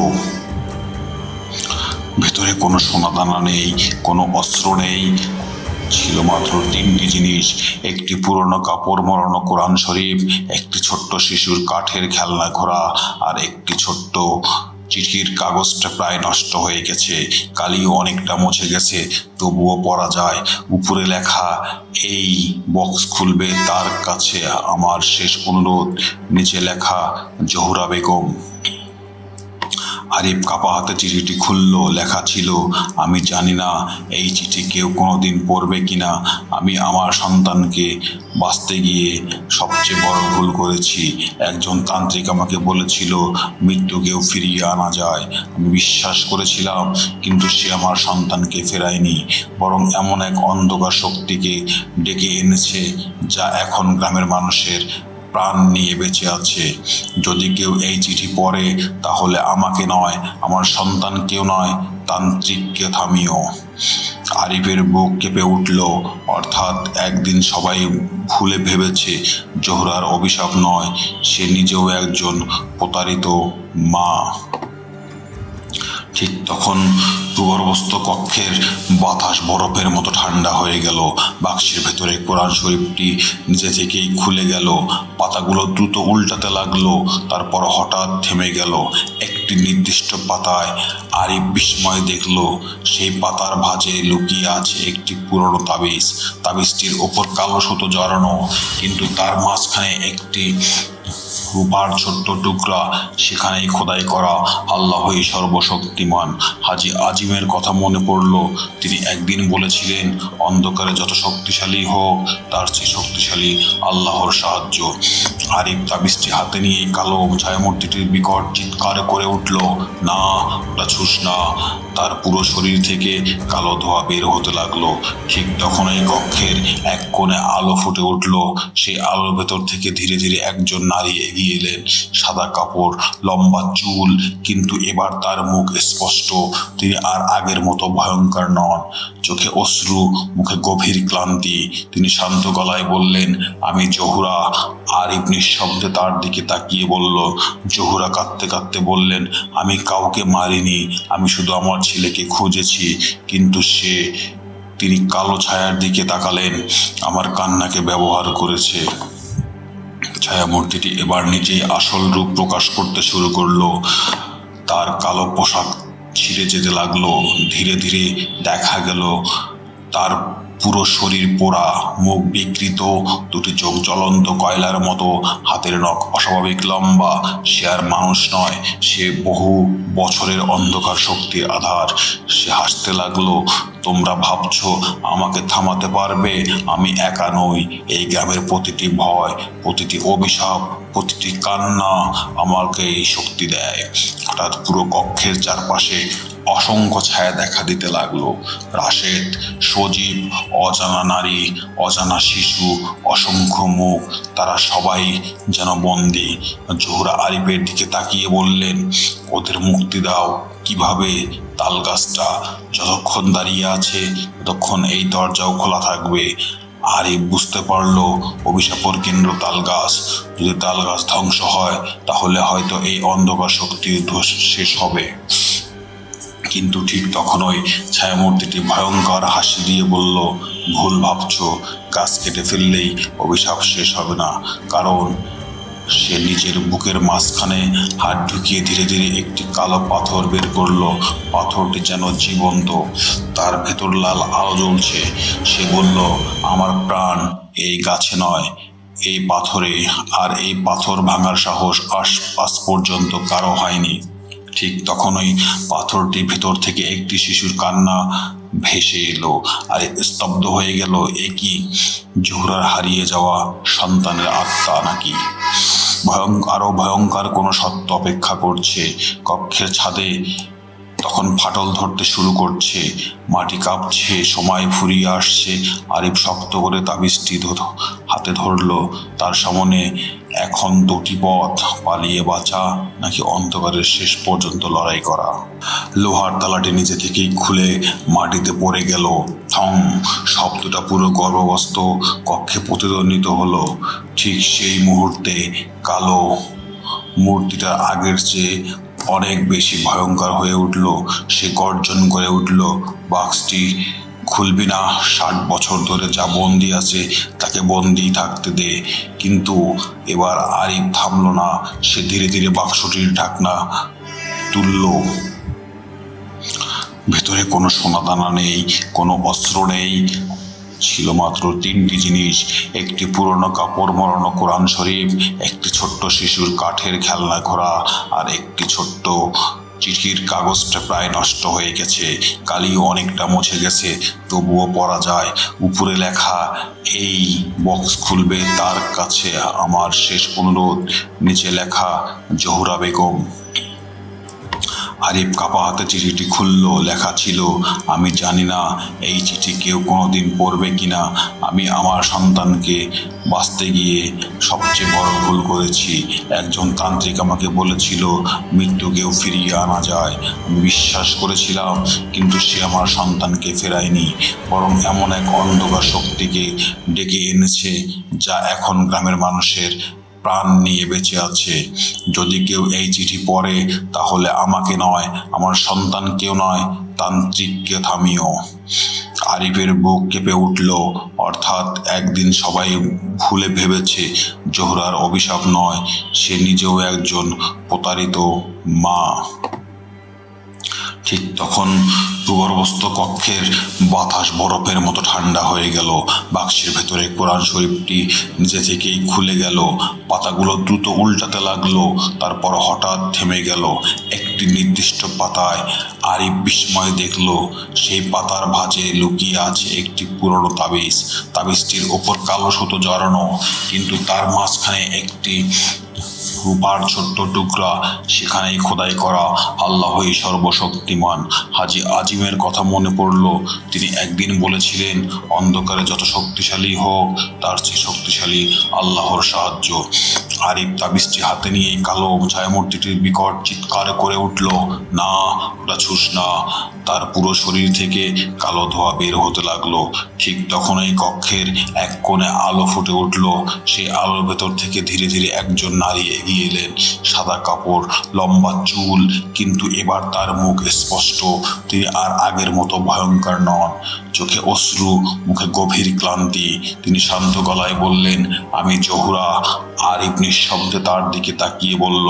ভেতরে কোনো সোনাদানা নেই, কোনো অস্ত্র নেই, ছিল মাত্র 3টি জিনিস। একটি পুরনো কাপড় মরানো কোরআন শরীফ, একটি ছোট্ট শিশুর কাঠের খেলনা ঘোড়া, আর একটি ছোট্ট চিঠির কাগজটা প্রায় নষ্ট হয়ে গেছে, কালিও অনেকটা মুছে গেছে, তবুও পড়া যায়। উপরে লেখা, এই বক্স খুলবে তার কাছে আমার শেষ অনুরোধ। নিচে লেখা, জহুরা বেগম। আরিফ কাপা হাতে চিঠিটি খুলল। লেখা ছিল, আমি জানি না এই চিঠি কেউ কোনোদিন পড়বে কিনা। আমি আমার সন্তানকে বাঁচতে গিয়ে সবচেয়ে বড় ভুল করেছি। একজন তান্ত্রিক আমাকে বলেছিল মৃত্যুকেও ফিরিয়ে আনা যায়। আমি বিশ্বাস করেছিলাম, কিন্তু সে আমার সন্তানকে ফেরায়নি, বরং এমন এক অন্ধকার শক্তিকে ডেকে এনেছে যা এখন গ্রামের মানুষের প্রাণ নিয়ে বেঁচে আছে। যদি কেউ এই চিঠি পড়ে, তাহলে আমাকে নয়, আমার সন্তানকেও নয়, তান্ত্রিককে থামিও। আরিফের বুক কেঁপে উঠল। অর্থাৎ একদিন সবাই ভুলে ভেবেছে জোহরার অভিশাপ নয়, সে নিজেও একজন প্রতারিত মা। ঠিক তখন ভূগর্ভস্থ কক্ষের বাতাস বরফের মতো ঠান্ডা হয়ে গেল। বাক্সের ভেতরে কোরআন শরীফটি নিজে থেকেই খুলে গেল। পাতাগুলো দ্রুত উল্টাতে লাগলো, তারপর হঠাৎ থেমে গেল একটি নির্দিষ্ট পাতায়। আরিফ বিস্ময় দেখল, সেই পাতার ভাঁজে লুকিয়ে আছে একটি পুরনো তাবিজ। তাবিজটির ওপর কালো সুতো জড়ানো, কিন্তু তার মাঝখানে একটি রূপার ছোট্ট টুকরা, সেখানেই খোদাই করা, আল্লাহই সর্বশক্তিমান। হাজী আজিমের কথা মনে পড়ল। তিনি একদিন বলেছিলেন, অন্ধকারে যত শক্তিশালী হোক, তার চেয়ে শক্তিশালী আল্লাহর সাহায্য। আরিফ তাবিজটি হাতে নিয়ে কালো ছায়ামূর্তিটির বিকট চিৎকার করে উঠল, না, ওটা ছুঁস না। তার পুরো শরীর থেকে কালো ধোঁয়া বের হতে লাগলো। ঠিক তখনই কক্ষের এক কোণে আলো ফুটে উঠল। সেই আলোর ভেতর থেকে ধীরে ধীরে একজন নারী এগিয়ে এলেন। সাদা কাপড়, লম্বা চুল, কিন্তু এবার তার মুখ স্পষ্ট। তিনি আর আগের মতো ভয়ঙ্কর নন। চোখে অশ্রু, মুখে গভীর ক্লান্তি। তিনি শান্ত গলায় বললেন, আমি জহুরা। আরিফ নিঃশব্দে তার দিকে তাকিয়ে বলল। জহুরা কাঁদতে কাঁদতে বললেন, আমি কাউকে মারিনি, আমি শুধু আমার ছেলেকে খুঁজেছি। কিন্তু সে, তিনি কালো ছায়ার দিকে তাকালেন, আমার কান্নাকে ব্যবহার করেছে। ছায়ামূর্তিটি এবার নিজেই আসল রূপ প্রকাশ করতে শুরু করলো। তার কালো পোশাক ছিঁড়ে যেতে লাগলো। ধীরে ধীরে দেখা গেল তার পুরো শরীর পোড়া, মুখ বিকৃত, দুটি চোখ জ্বলন্ত কয়লার মতো, হাতের নখ অস্বাভাবিক লম্বা। সে আর মানুষ নয়, সে বহু বছরের অন্ধকার শক্তির আধার। সে হাসতে লাগলো, তোমরা ভাবছো আমাকে থামাতে পারবে? আমি একা নই। এই গ্রামের প্রতিটি ভয়, প্রতিটি অভিশাপ, প্রতিটি কান্না আমাকে এই শক্তি দেয়। হঠাৎ পুরো কক্ষের চারপাশে অসংখ্য ছায়া দেখা দিতে লাগলো। রাশেদ, সজীব, অজানা নারী, অজানা শিশু, অসংখ্য মুখ, তারা সবাই যেন বন্দী। জোহরা আরিফের দিকে তাকিয়ে বললেন, ওদের মুক্তি দাও। কিভাবে? তালগাছটা যতক্ষণ দাঁড়িয়ে আছে, ততক্ষণ এই দরজাও খোলা থাকবে। আরিফ বুঝতে পারল, অভিশাপের কেন্দ্র তালগাছ। যদি তালগাছ ধ্বংস হয়, তাহলে হয়তো এই অন্ধকার শক্তির দোষ শেষ হবে। কিন্তু ঠিক তখনই ছায়ামূর্তিটি ভয়ঙ্কর হাসি দিয়ে বলল, ভুল ভাবছ। গাছ কেটে ফেললেই অভিশাপ শেষ হবে না, কারণ সে নিজের বুকের মাঝখানে হাত ঢুকিয়ে ধীরে ধীরে একটি কালো পাথর বের করলো। পাথরটি যেন জীবন্ত, তার ভেতর লাল আলো জ্বলছে। সে বলল, আমার প্রাণ এই গাছে নয়, এই পাথরে। আর এই পাথর ভাঙার সাহস আজ পর্যন্ত কারো হয়নি। ঠিক তখনই পাথরটির ভেতর থেকে একটি শিশুর কান্না ভেসে এলো, আর স্তব্ধ হয়ে গেল। এ কি জোহরার হারিয়ে যাওয়া সন্তানের আত্মা নাকি? আরো ভয়ঙ্কর কোনো সত্য অপেক্ষা করছে। কক্ষের ছাদে তখন ফাটল ধরতে শুরু করছে, মাটি কাঁপছে, সময় ফুরিয়ে আসছে। আরিফ শক্ত করে তাবিজটি হাতে ধরলো। তার সামনে এখন দুটি পথ, পালিয়ে বাঁচা নাকি অন্ধকারের শেষ পর্যন্ত লড়াই করা। লোহার তালাটি নিজে থেকেই খুলে মাটিতে পড়ে গেল। থং শব্দটা পুরো গর্ভবস্ত কক্ষে প্রতিধ্বনিত হলো। ঠিক সেই মুহূর্তে কালো মূর্তিটা আগের চেয়ে অনেক বেশি ভয়ঙ্কর হয়ে উঠল। সে গর্জন করে উঠল, বাক্সটি খুলবি না, 60 বছর ধরে যা বন্দি আছে তাকে বন্দি থাকতে দে। কিন্তু এবার আরিফ থামল না। সে ধীরে ধীরে বাক্সটির ঢাকনা তুলল। ভেতরে কোনো সোনাদানা নেই, কোনো অস্ত্র নেই, ছিল মাত্র 3টি জিনিস। একটি পুরনো কাপড় মরানো কোরআন শরীফ, একটি ছোট্ট শিশুর কাঠের খেলনা ঘোড়া, আর একটি ছোট্ট চিঠির কাগজটা প্রায় নষ্ট হয়ে গেছে, কালিও অনেকটা মুছে গেছে, তবুও পড়া যায়। উপরে লেখা, এই বক্স খুলবে তার কাছে আমার শেষ অনুরোধ। নিচে লেখা, জোহরা বেগম। আরিফ কাপা হাতে চিঠিটি খুলল। লেখা ছিল, আমি জানি না এই চিঠি কেউ কোনোদিন পড়বে কিনা। আমি আমার সন্তানকে বাঁচতে গিয়ে সবচেয়ে বড় ভুল করেছি। একজন তান্ত্রিক আমাকে বলেছিল মৃত্যুকেও ফিরিয়ে আনা যায়। আমি বিশ্বাস করেছিলাম, কিন্তু সে আমার সন্তানকে ফেরায়নি, বরং এমন এক অন্ধকার শক্তিকে ডেকে এনেছে যা এখন গ্রামের মানুষের প্রাণ নিয়ে বেঁচে আছে। যদি কেউ এই চিঠি পড়ে, তাহলে আমাকে নয়, আমার সন্তানকেও নয়, তান্ত্রিককে থামিও। আরিফের বুক কেঁপে উঠল। অর্থাৎ একদিন সবাই ভুলে ভেবেছে জোহরার অভিশাপ নয়, সে নিজেও একজন প্রতারিত মা। ঠিক তখন ভূগর্ভস্থ কক্ষের বাতাস বরফের মতো ঠান্ডা হয়ে গেল। বাক্সের ভেতরে কোরআন শরীফটি নিজে থেকেই খুলে গেল। পাতাগুলো দ্রুত উল্টাতে লাগলো, তারপর হঠাৎ থেমে গেল। একটি নির্দিষ্ট পাতায় আরিফ বিস্ময় দেখল, সেই পাতার ভাঁজে লুকিয়ে আছে একটি পুরনো তাবিজ। তাবিজটির ওপর কালো সুতো জড়ানো, কিন্তু তার মাঝখানে একটি রূপার ছোট্ট টুকরা, সেখানেই খোদাই করা, আল্লাহই সর্বশক্তিমান। হাজী আজিমের কথা মনে পড়ল। তিনি একদিন বলেছিলেন, অন্ধকারে যত শক্তিশালী হোক, তার চেয়ে শক্তিশালী আল্লাহর সাহায্য। আরিফ তাবিজটি হাতে নিয়ে কালো ছায়ামূর্তিটির বিকট চিৎকার করে উঠল, না, ওটা ছুঁস না। তার পুরো শরীর থেকে কালো ধোঁয়া বের হতে লাগলো। ঠিক তখনই কক্ষের এক কোণে আলো ফুটে উঠল। সেই আলোর ভেতর থেকে ধীরে ধীরে একজন নারী এগিয়ে এলেন। সাদা কাপড়, লম্বা চুল, কিন্তু এবার তার মুখ স্পষ্ট। তিনি আর আগের মতো ভয়ঙ্কর নন। চোখে অশ্রু, মুখে গভীর ক্লান্তি। তিনি শান্ত গলায় বললেন, আমি জোহরা। আরিফ নিঃশব্দে তার দিকে তাকিয়ে বলল।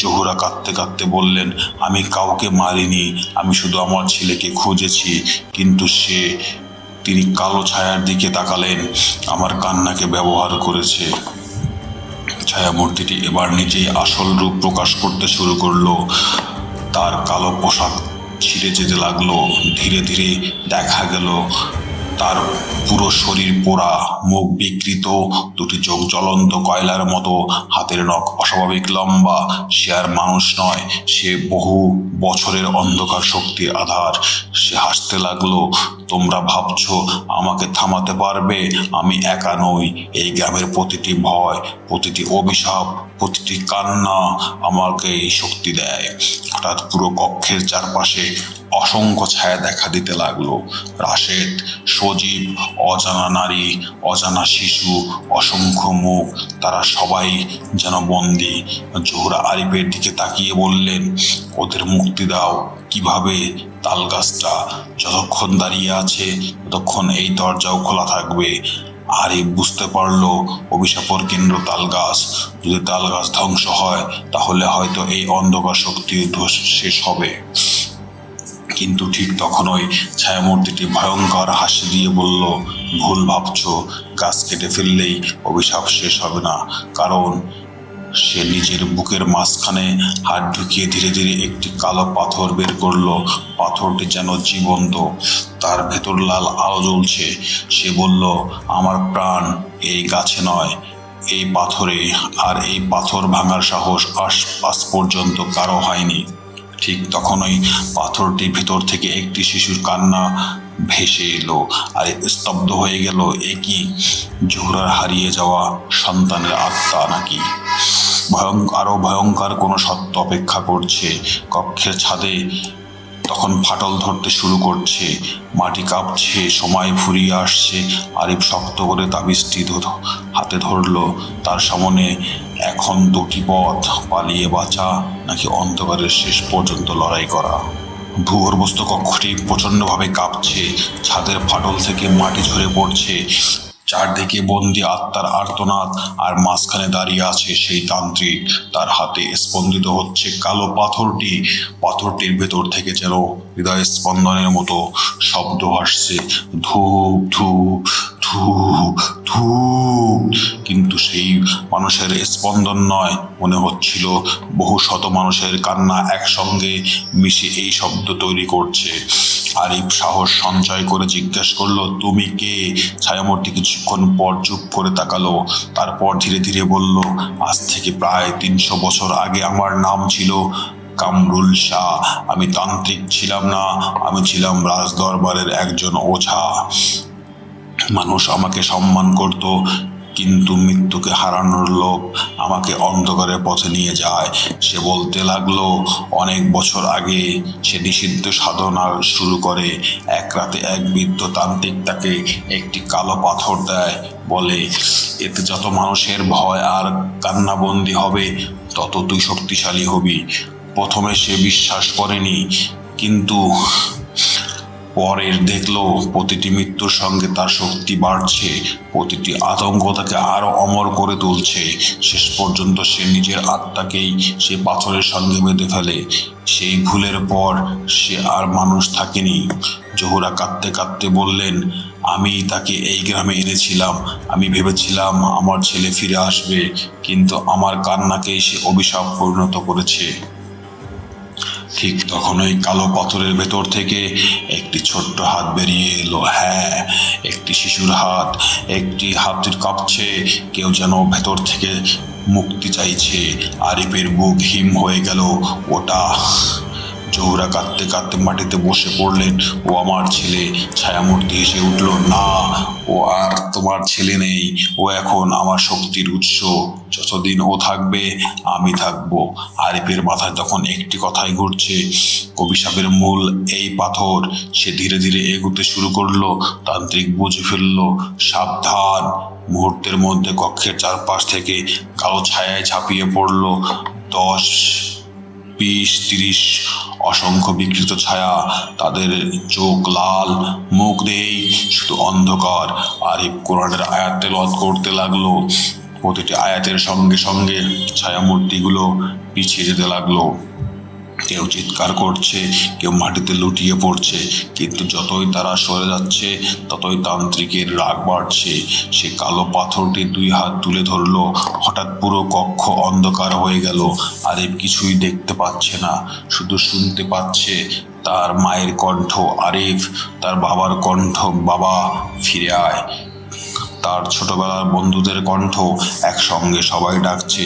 জোহরা কাঁদতে কাঁদতে বললেন, আমি কাউকে মারিনি, আমি শুধু আমার ছেলেকে খুঁজেছি। কিন্তু তিনি কালো ছায়ার দিকে তাকালেন, আমার কান্নাকে ব্যবহার করেছে। ছায়ামূর্তিটি এবার নিজেই আসল রূপ প্রকাশ করতে শুরু করলো। তার কালো পোশাক ছিঁড়ে যেতে লাগলো। ধীরে ধীরে দেখা গেল তার পুরো শরীর পোড়া, মুখ বিকৃত, দুটি চোখ জ্বলন্ত কয়লার মতো, হাতের নখ অস্বাভাবিক লম্বা। সে আর মানুষ নয়, সে বহু বছরের অন্ধকার শক্তির আধার। সে হাসতে লাগলো, তোমরা ভাবছো আমাকে থামাতে পারবে? আমি একা নই। এই গ্রামের প্রতিটি ভয়, প্রতিটি অভিশাপ, প্রতিটি কান্না আমাকে এই শক্তি দেয়। হঠাৎ পুরো কক্ষের চারপাশে অসংখ্য ছায়া দেখা দিতে লাগলো। রাশেদ, সজীব, অজানা নারী, অজানা শিশু, অসংখ্য মুখ, তারা সবাই যেন বন্দী। জোহরা আরিফের দিকে তাকিয়ে বললেন, ওদের মুক্তি দাও। কিভাবে? তালগাছটা যতক্ষণ দাঁড়িয়ে আছে, ততক্ষণ এই দরজাও খোলা থাকবে। আরিফ বুঝতে পারলো অভিশাপের কেন্দ্র তালগাছ। যদি তালগাছ ধ্বংস হয় তাহলে হয়তো এই অন্ধকার শক্তি শেষ হবে। কিন্তু ঠিক তখনই ছায়ামূর্তিটি ভয়ঙ্কর হাসি দিয়ে বলল, ভুল ভাবছো, গাছ কেটে ফেললেই অভিশাপ শেষ হবে না। কারণ সে নিজের বুকের মাঝখানে হাত ঢুকিয়ে ধীরে ধীরে একটি কালো পাথর বের করলো। পাথরটি যেন জীবন্ত, তার ভেতর লাল আলো জ্বলছে। সে বলল, আমার প্রাণ এই গাছে নয়, এই পাথরে। আর এই পাথর ভাঙার সাহস আজ পর্যন্ত কারো হয়নি। ঠিক তখনই পাথরটির ভেতর থেকে একটি শিশুর কান্না ভেসে এলো। আর স্তব্ধ হয়ে গেল। এ কি জোহরার হারিয়ে যাওয়া সন্তানের আত্মা নাকি? আরো ভয়ঙ্কর কোনো সত্য অপেক্ষা করছে। কক্ষের ছাদে তখন ফাটল ধরতে শুরু করছে, মাটি কাঁপছে, সময় ফুরিয়ে আসছে। আরিফ শক্ত করে তাবিজটি হাতে ধরলো। তার সামনে এখন দুটি পথ, পালিয়ে বাঁচা নাকি অন্ধকারের শেষ পর্যন্ত লড়াই করা। ভূগর্ভস্থ কক্ষটি প্রচণ্ডভাবে কাঁপছে, ছাদের ফাটল থেকে মাটি ঝরে পড়ছে, চারদিকে বন্দি আত্মার আর্তনাদ। আর মাঝখানে দাঁড়িয়ে আছে সেই তান্ত্রিক। তার হাতে স্পন্দিত হচ্ছে কালো পাথরটি। পাথরটির ভেতর থেকে যেন হৃদয় স্পন্দনের মতো শব্দ আসছে, ধূপ ধূপ ধূপ ধূপ। কিন্তু সেই মানুষের স্পন্দন নয়, মনে হচ্ছিল বহু শত মানুষের কান্না একসঙ্গে মিশে এই শব্দ তৈরি করছে। আরিফ সাহস সঞ্চয় করে জিজ্ঞেস করলো, তুমি কে? ছায়ামূর্তি কিছুক্ষণ পর চুপ করে তাকালো, তারপর ধীরে ধীরে বলল, আজ থেকে প্রায় 300 বছর আগে আমার নাম ছিল কামরুল শাহ। আমি তান্ত্রিক ছিলাম না, আমি ছিলাম রাজদরবারের একজন ওঝা। মানুষ আমাকে সম্মান করত, কিন্তু মৃত্যুকে হারানোর লোভ আমাকে অন্ধকারের পথে নিয়ে যায়। সে বলতে লাগলো, অনেক বছর আগে সে নিষিদ্ধ সাধনা শুরু করে। এক রাতে এক বৃদ্ধ তান্ত্রিক তাকে একটি কালো পাথর দেয়, বলে, এতে যত মানুষের ভয় আর কান্নাবন্দি হবে তত তুই শক্তিশালী হবি। প্রথমে সে বিশ্বাস করেনি, কিন্তু পরের দেখলো প্রতিটি মৃত্যুর সঙ্গে তার শক্তি বাড়ছে, প্রতিটি আতঙ্ক তাকে আরো অমর করে তুলছে। শেষ পর্যন্ত সে নিজের আত্মাকেই সে পাথরের সঙ্গে বেঁধে ফেলে। সেই ভুলের পর সে আর মানুষ থাকেনি। জোহরা কাঁদতে কাঁদতে বললেন, আমি তাকে এই গ্রামে এনেছিলাম, আমি ভেবেছিলাম আমার ছেলে ফিরে আসবে, কিন্তু আমার কান্নাকেই সে অভিশাপ পরিণত করেছে। ঠিক তখনই কালো পাথরের ভেতর থেকে একটি ছোট্ট হাত বেরিয়ে এলো। হ্যাঁ, একটি শিশুর হাত। একটি হাতের কাঁপছে, কেউ যেন ভেতর থেকে মুক্তি চাইছে। আরিফের বুক হিম হয়ে গেল। ওটা জোহরা কাঁদতে কাঁদতে মাটিতে বসে পড়লেন। ও আমার ছেলে। ছায়ামূর্তি হেসে উঠল, না, ও আর তোমার ছেলে নেই, ও এখন আমার শক্তির উৎস। যতদিন ও থাকবে আমি থাকবো। আরিফের মাথায় তখন একটি কথাই ঘুরছে, অভিশাপের মূল এই পাথর। সে ধীরে ধীরে এগোতে শুরু করলো। তান্ত্রিক বুঝে ফেললো, সাবধান। মুহূর্তের মধ্যে কক্ষের চারপাশ থেকে কালো ছায়ায় ঝাঁপিয়ে পড়লো 10, 20, 30 অসংখ্য বিকৃত ছায়া। তাদের চোখ লাল, মুখ নেই, শুধু অন্ধকার। আরিফ কোরআনের আয়াত তেলাওয়াত করতে লাগলো। প্রতিটি আয়াতের সঙ্গে সঙ্গে ছায়ামূর্তিগুলো পিছিয়ে যেতে লাগলো। কেউ চিৎকার করছে, কেউ মাটিতে লুটিয়ে পড়ছে। কিন্তু যতই তারা সরে যাচ্ছে ততই তান্ত্রিকের রাগ বাড়ছে। সে কালো পাথরটি 2 হাত তুলে ধরলো। হঠাৎ পুরো কক্ষ অন্ধকার হয়ে গেল। আরিফ কিছুই দেখতে পাচ্ছে না, শুধু শুনতে পাচ্ছে তার মায়ের কণ্ঠ, আরিফ, তার বাবার কণ্ঠ, বাবা ফিরে আয়। তার ছোটবেলার বন্ধুদের কণ্ঠ একসঙ্গে সবাই ডাকছে।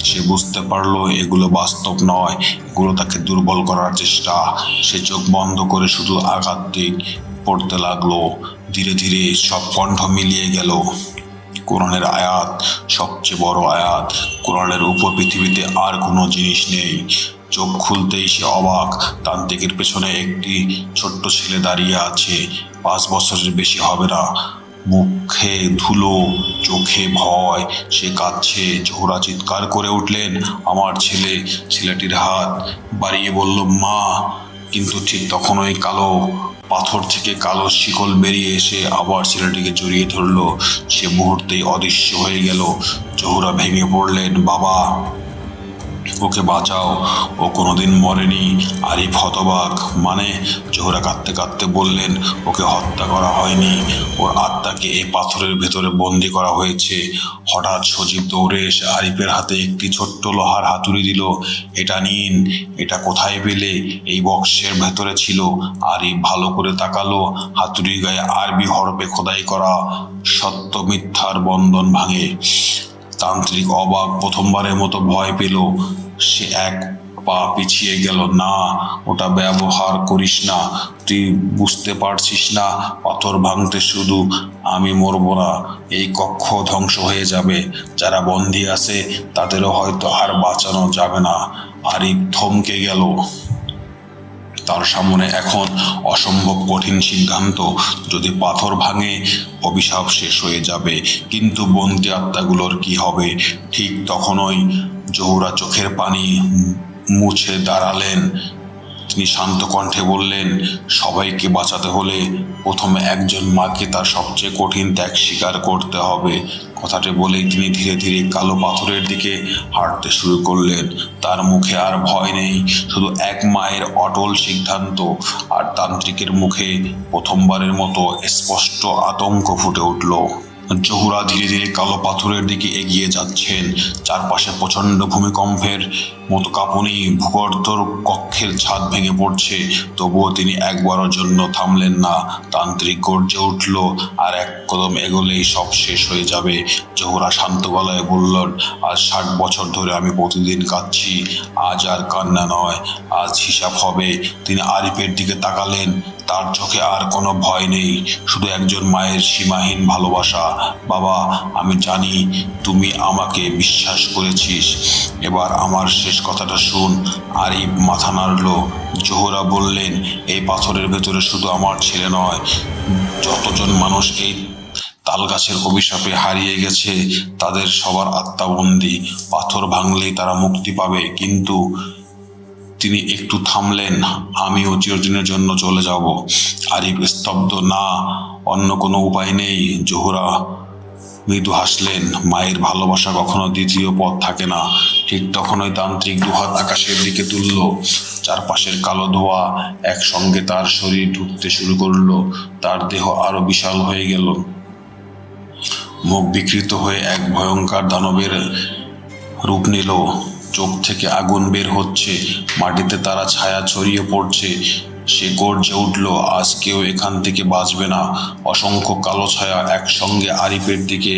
সে বুঝতে পারলো এগুলো বাস্তব নয়, এগুলো তাকে দুর্বল করার চেষ্টা। সে চোখ বন্ধ করে শুধু আঘাত পড়তে লাগলো। ধীরে ধীরে সব কণ্ঠ মিলিয়ে গেল। কোরআনের আয়াত, সবচেয়ে বড় আয়াত। কোরআনের উপর পৃথিবীতে আর কোনো জিনিস নেই। চোখ খুলতেই সে অবাক। তান্ত্রিকের পেছনে একটি ছোট্ট ছেলে দাঁড়িয়ে আছে, 5 বছরের বেশি হবে না। মুখে ধুলো, চোখে ভয়। সে কাঁদছে। জোহরা চিৎকার করে উঠলেন, আমার ছেলে। ছেলেটির হাত বাড়িয়ে বলল, মা, কিন্তু ঠিক তখনই কালো পাথর থেকে কালো শিকল বেরিয়ে এসে আবার ছেলেটিকে জড়িয়ে ধরল। সে মুহূর্তেই অদৃশ্য হয়ে গেল। জহুরা ভেঙে পড়লেন, বাবা ওকে বাঁচাও, ও কোনোদিন মরেনি। আরিফ হতবাক, মানে? জহুরা কাঁদতে কাঁদতে বললেন, ওকে হত্যা করা হয়নি, ওর আত্মাকে এই পাথরের ভেতরে বন্দি করা হয়েছে। হঠাৎ সজীব দৌড়ে এসে আরিফের হাতে একটি ছোট্ট লোহার হাতুড়ি দিল। এটা নিন। এটা কোথায় পেলে? এই বক্সের ভেতরে ছিল। আরিফ ভালো করে তাকালো। হাতুড়ির গায়ে আরবি হরফে খোদাই করা সত্য মিথ্যার বন্ধন ভাঙে। তান্ত্রিক অবাক, প্রথমবারের মতো ভয় পেল। সে এক পা পিছিয়ে গেল। না, ওটা ব্যবহার করিস না। তুই বুঝতে পারছিস না, পাথর ভাঙতে শুধু আমি মরবো না, এই কক্ষ ধ্বংস হয়ে যাবে। যারা বন্দী আছে তাদেরও হয়তো আর বাঁচানো যাবে না। আরিফ থমকে গেল। তার সামনে এখন অসম্ভব কঠিন সিদ্ধান্ত। যদি পাথর ভাঙে, অভিশাপ শেষ হয়ে যাবে, কিন্তু বন্দি আত্মাগুলোর কি হবে? ঠিক তখনই জহুরা চোখের পানি মুছে দাঁড়ালেন। তিনি শান্ত কণ্ঠে বললেন, সবাইকে বাঁচাতে হলে প্রথমে একজন মাকে তার সবচেয়ে কঠিন ত্যাগ স্বীকার করতে হবে। কথাটি বলেই তিনি ধীরে ধীরে কালো পাথরের দিকে হাঁটতে শুরু করলেন। তার মুখে আর ভয় নেই, শুধু এক মায়ের অটল সিদ্ধান্ত। আর তান্ত্রিকের মুখে প্রথমবারের মতো স্পষ্ট আতঙ্ক ফুটে উঠল। জহুরা ধীরে ধীরে কালো পাথরের দিকে এগিয়ে যাচ্ছেন। চারপাশে প্রচণ্ড ভূমিকম্পের মতো কাঁপুনি, ভূগর্ভস্থ কক্ষের ছাদ ভেঙে পড়ছে। তবুও তিনি একবারের জন্য থামলেন না। তান্ত্রিক গর্জে উঠল, আর এক কদম এগোলেই সব শেষ হয়ে যাবে। জহুরা শান্ত গলায় বললেন, আজ 60 বছর ধরে আমি প্রতিদিন কাঁদছি, আজ আর কান্না নয়, আজ হিসাব হবে। তিনি আরিফের দিকে তাকালেন। তার চোখে আর কোনো ভয় নেই, শুধু একজন মায়ের সীমাহীন ভালোবাসা। বাবা, আমি জানি তুমি আমাকে বিশ্বাস করেছিস, এবার আমার শেষ কথাটা শুন। আরিফ মাথা নাড়ল। জহুরা বললেন, এই পাথরের ভেতরে শুধু আমার ছেলে নয়, যতজন মানুষ এই তালগাছের অভিশাপে হারিয়ে গেছে তাদের সবার আত্মাবন্দী। পাথর ভাঙলেই তারা মুক্তি পাবে। কিন্তু তিনি একটু থামলেন। আমিও চিরদিনের জন্য চলে যাব। আরিফ স্তব্ধ। না, অন্য কোনো উপায় নেই। জহুরা মৃদু হাসলেন। মায়ের ভালোবাসা কখনো দ্বিতীয় পথ থাকে না। ঠিক তখনই তান্ত্রিক দুহাত আকাশের দিকে তুলল। চারপাশের কালো ধোঁয়া একসঙ্গে তার শরীর ঢুকতে শুরু করলো। তার দেহ আরো বিশাল হয়ে গেল। মুখ বিকৃত হয়ে এক ভয়ঙ্কর দানবের রূপ নিল। চোখ থেকে আগুন বের হচ্ছে, মাটিতে তারা ছায়া ছড়িয়ে পড়ছে। সে গর্জে উঠল, আজ কেউ এখান থেকে বাঁচবে না। অসংখ্য কালো ছায়া একসঙ্গে আরিফের দিকে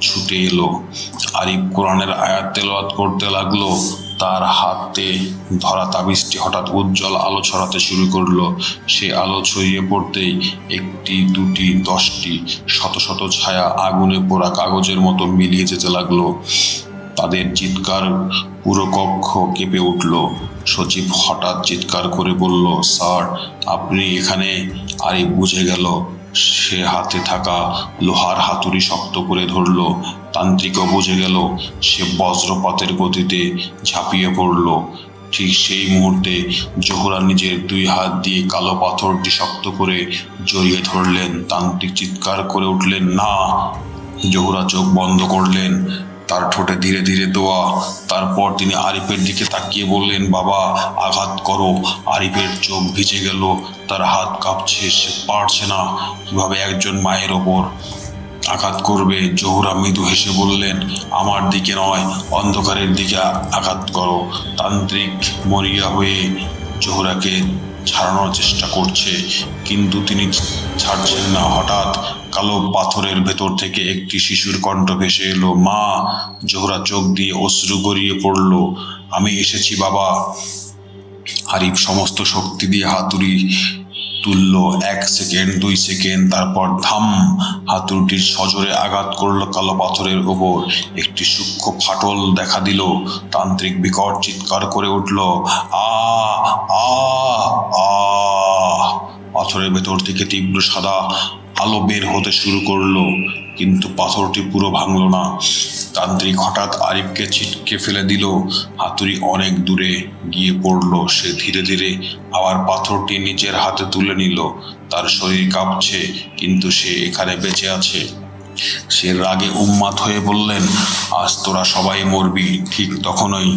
ছুটে এলো। আরিফ কোরআনের আয়াত তেলাওয়াত করতে লাগলো। তার হাতে ধরা তাবিজটি হঠাৎ উজ্জ্বল আলো ছড়াতে শুরু করলো। সে আলো ছড়িয়ে পড়তেই একটি, দুটি, 10টি, শত শত ছায়া আগুনে পোড়া কাগজের মতো মিলিয়ে যেতে লাগলো। তাদের চিৎকার পুরো কক্ষ কেঁপে উঠল। সচিব হঠাৎ চিৎকার করে বলল, স্যার, আপনি এখানে? আরিফ বুঝে গেল। সে হাতে থাকা লোহার হাতুড়ি শক্ত করে ধরল। তান্ত্রিকও বুঝে গেল। সে বজ্রপাতের গতিতে ঝাঁপিয়ে পড়ল। ঠিক সেই মুহূর্তে জহুরা নিজের 2 হাত দিয়ে কালো পাথরটি শক্ত করে জড়িয়ে ধরলেন। তান্ত্রিক চিৎকার করে উঠলেন, না! জহুরা চোখ বন্ধ করলেন। তার ঠোঁটে ধীরে ধীরে দোয়া। তারপর তিনি আরিফের দিকে তাকিয়ে বললেন, বাবা, আঘাত করো। আরিফের চোখ ভিজে গেল। তার হাত কাঁপছে। সে পারছে না। কিভাবে একজন মায়ের ওপর আঘাত করবে? জহুরা মৃদু হেসে বললেন, আমার দিকে নয়, অন্ধকারের দিকে আঘাত করো। তান্ত্রিক মরিয়া হয়ে জহুরাকে ছাড়ানোর চেষ্টা করছে, কিন্তু তিনি ছাড়ছেন না। হঠাৎ কালো পাথরের ভেতর থেকে একটি শিশুর কণ্ঠ ভেসে এলো, মা! জহুরা চোখ দিয়ে অশ্রু গড়িয়ে পড়ল। আমি এসেছি, বাবা। আরিফ সমস্ত শক্তি দিয়ে হাতুড়ি তুলল। 1 সেকেন্ড, 2 সেকেন্ড, তারপর ধাম! হাতুড়িটির সজোরে আঘাত করলো কালো পাথরের ওপর। একটি সূক্ষ্ম ফাটল দেখা দিল। তান্ত্রিক বিকট চিৎকার করে উঠল, আ আ আ! পাথরের ভেতর থেকে তীব্র সাদা আলো বের হতে শুরু করলো, কিন্তু পাথরটি পুরো ভাঙল না। তান্ত্রিক হঠাৎ আরিফকে ছিটকে ফেলে দিল। হাতুড়ি অনেক দূরে গিয়ে পড়ল। সে ধীরে ধীরে আবার পাথরটি নিজের হাতে তুলে নিল। তার শরীর কাঁপছে, কিন্তু সে এখানে বেঁচে আছে। সে রাগে উন্মাদ হয়ে বললেন, আজ তোরা সবাই মরবি। ঠিক তখনই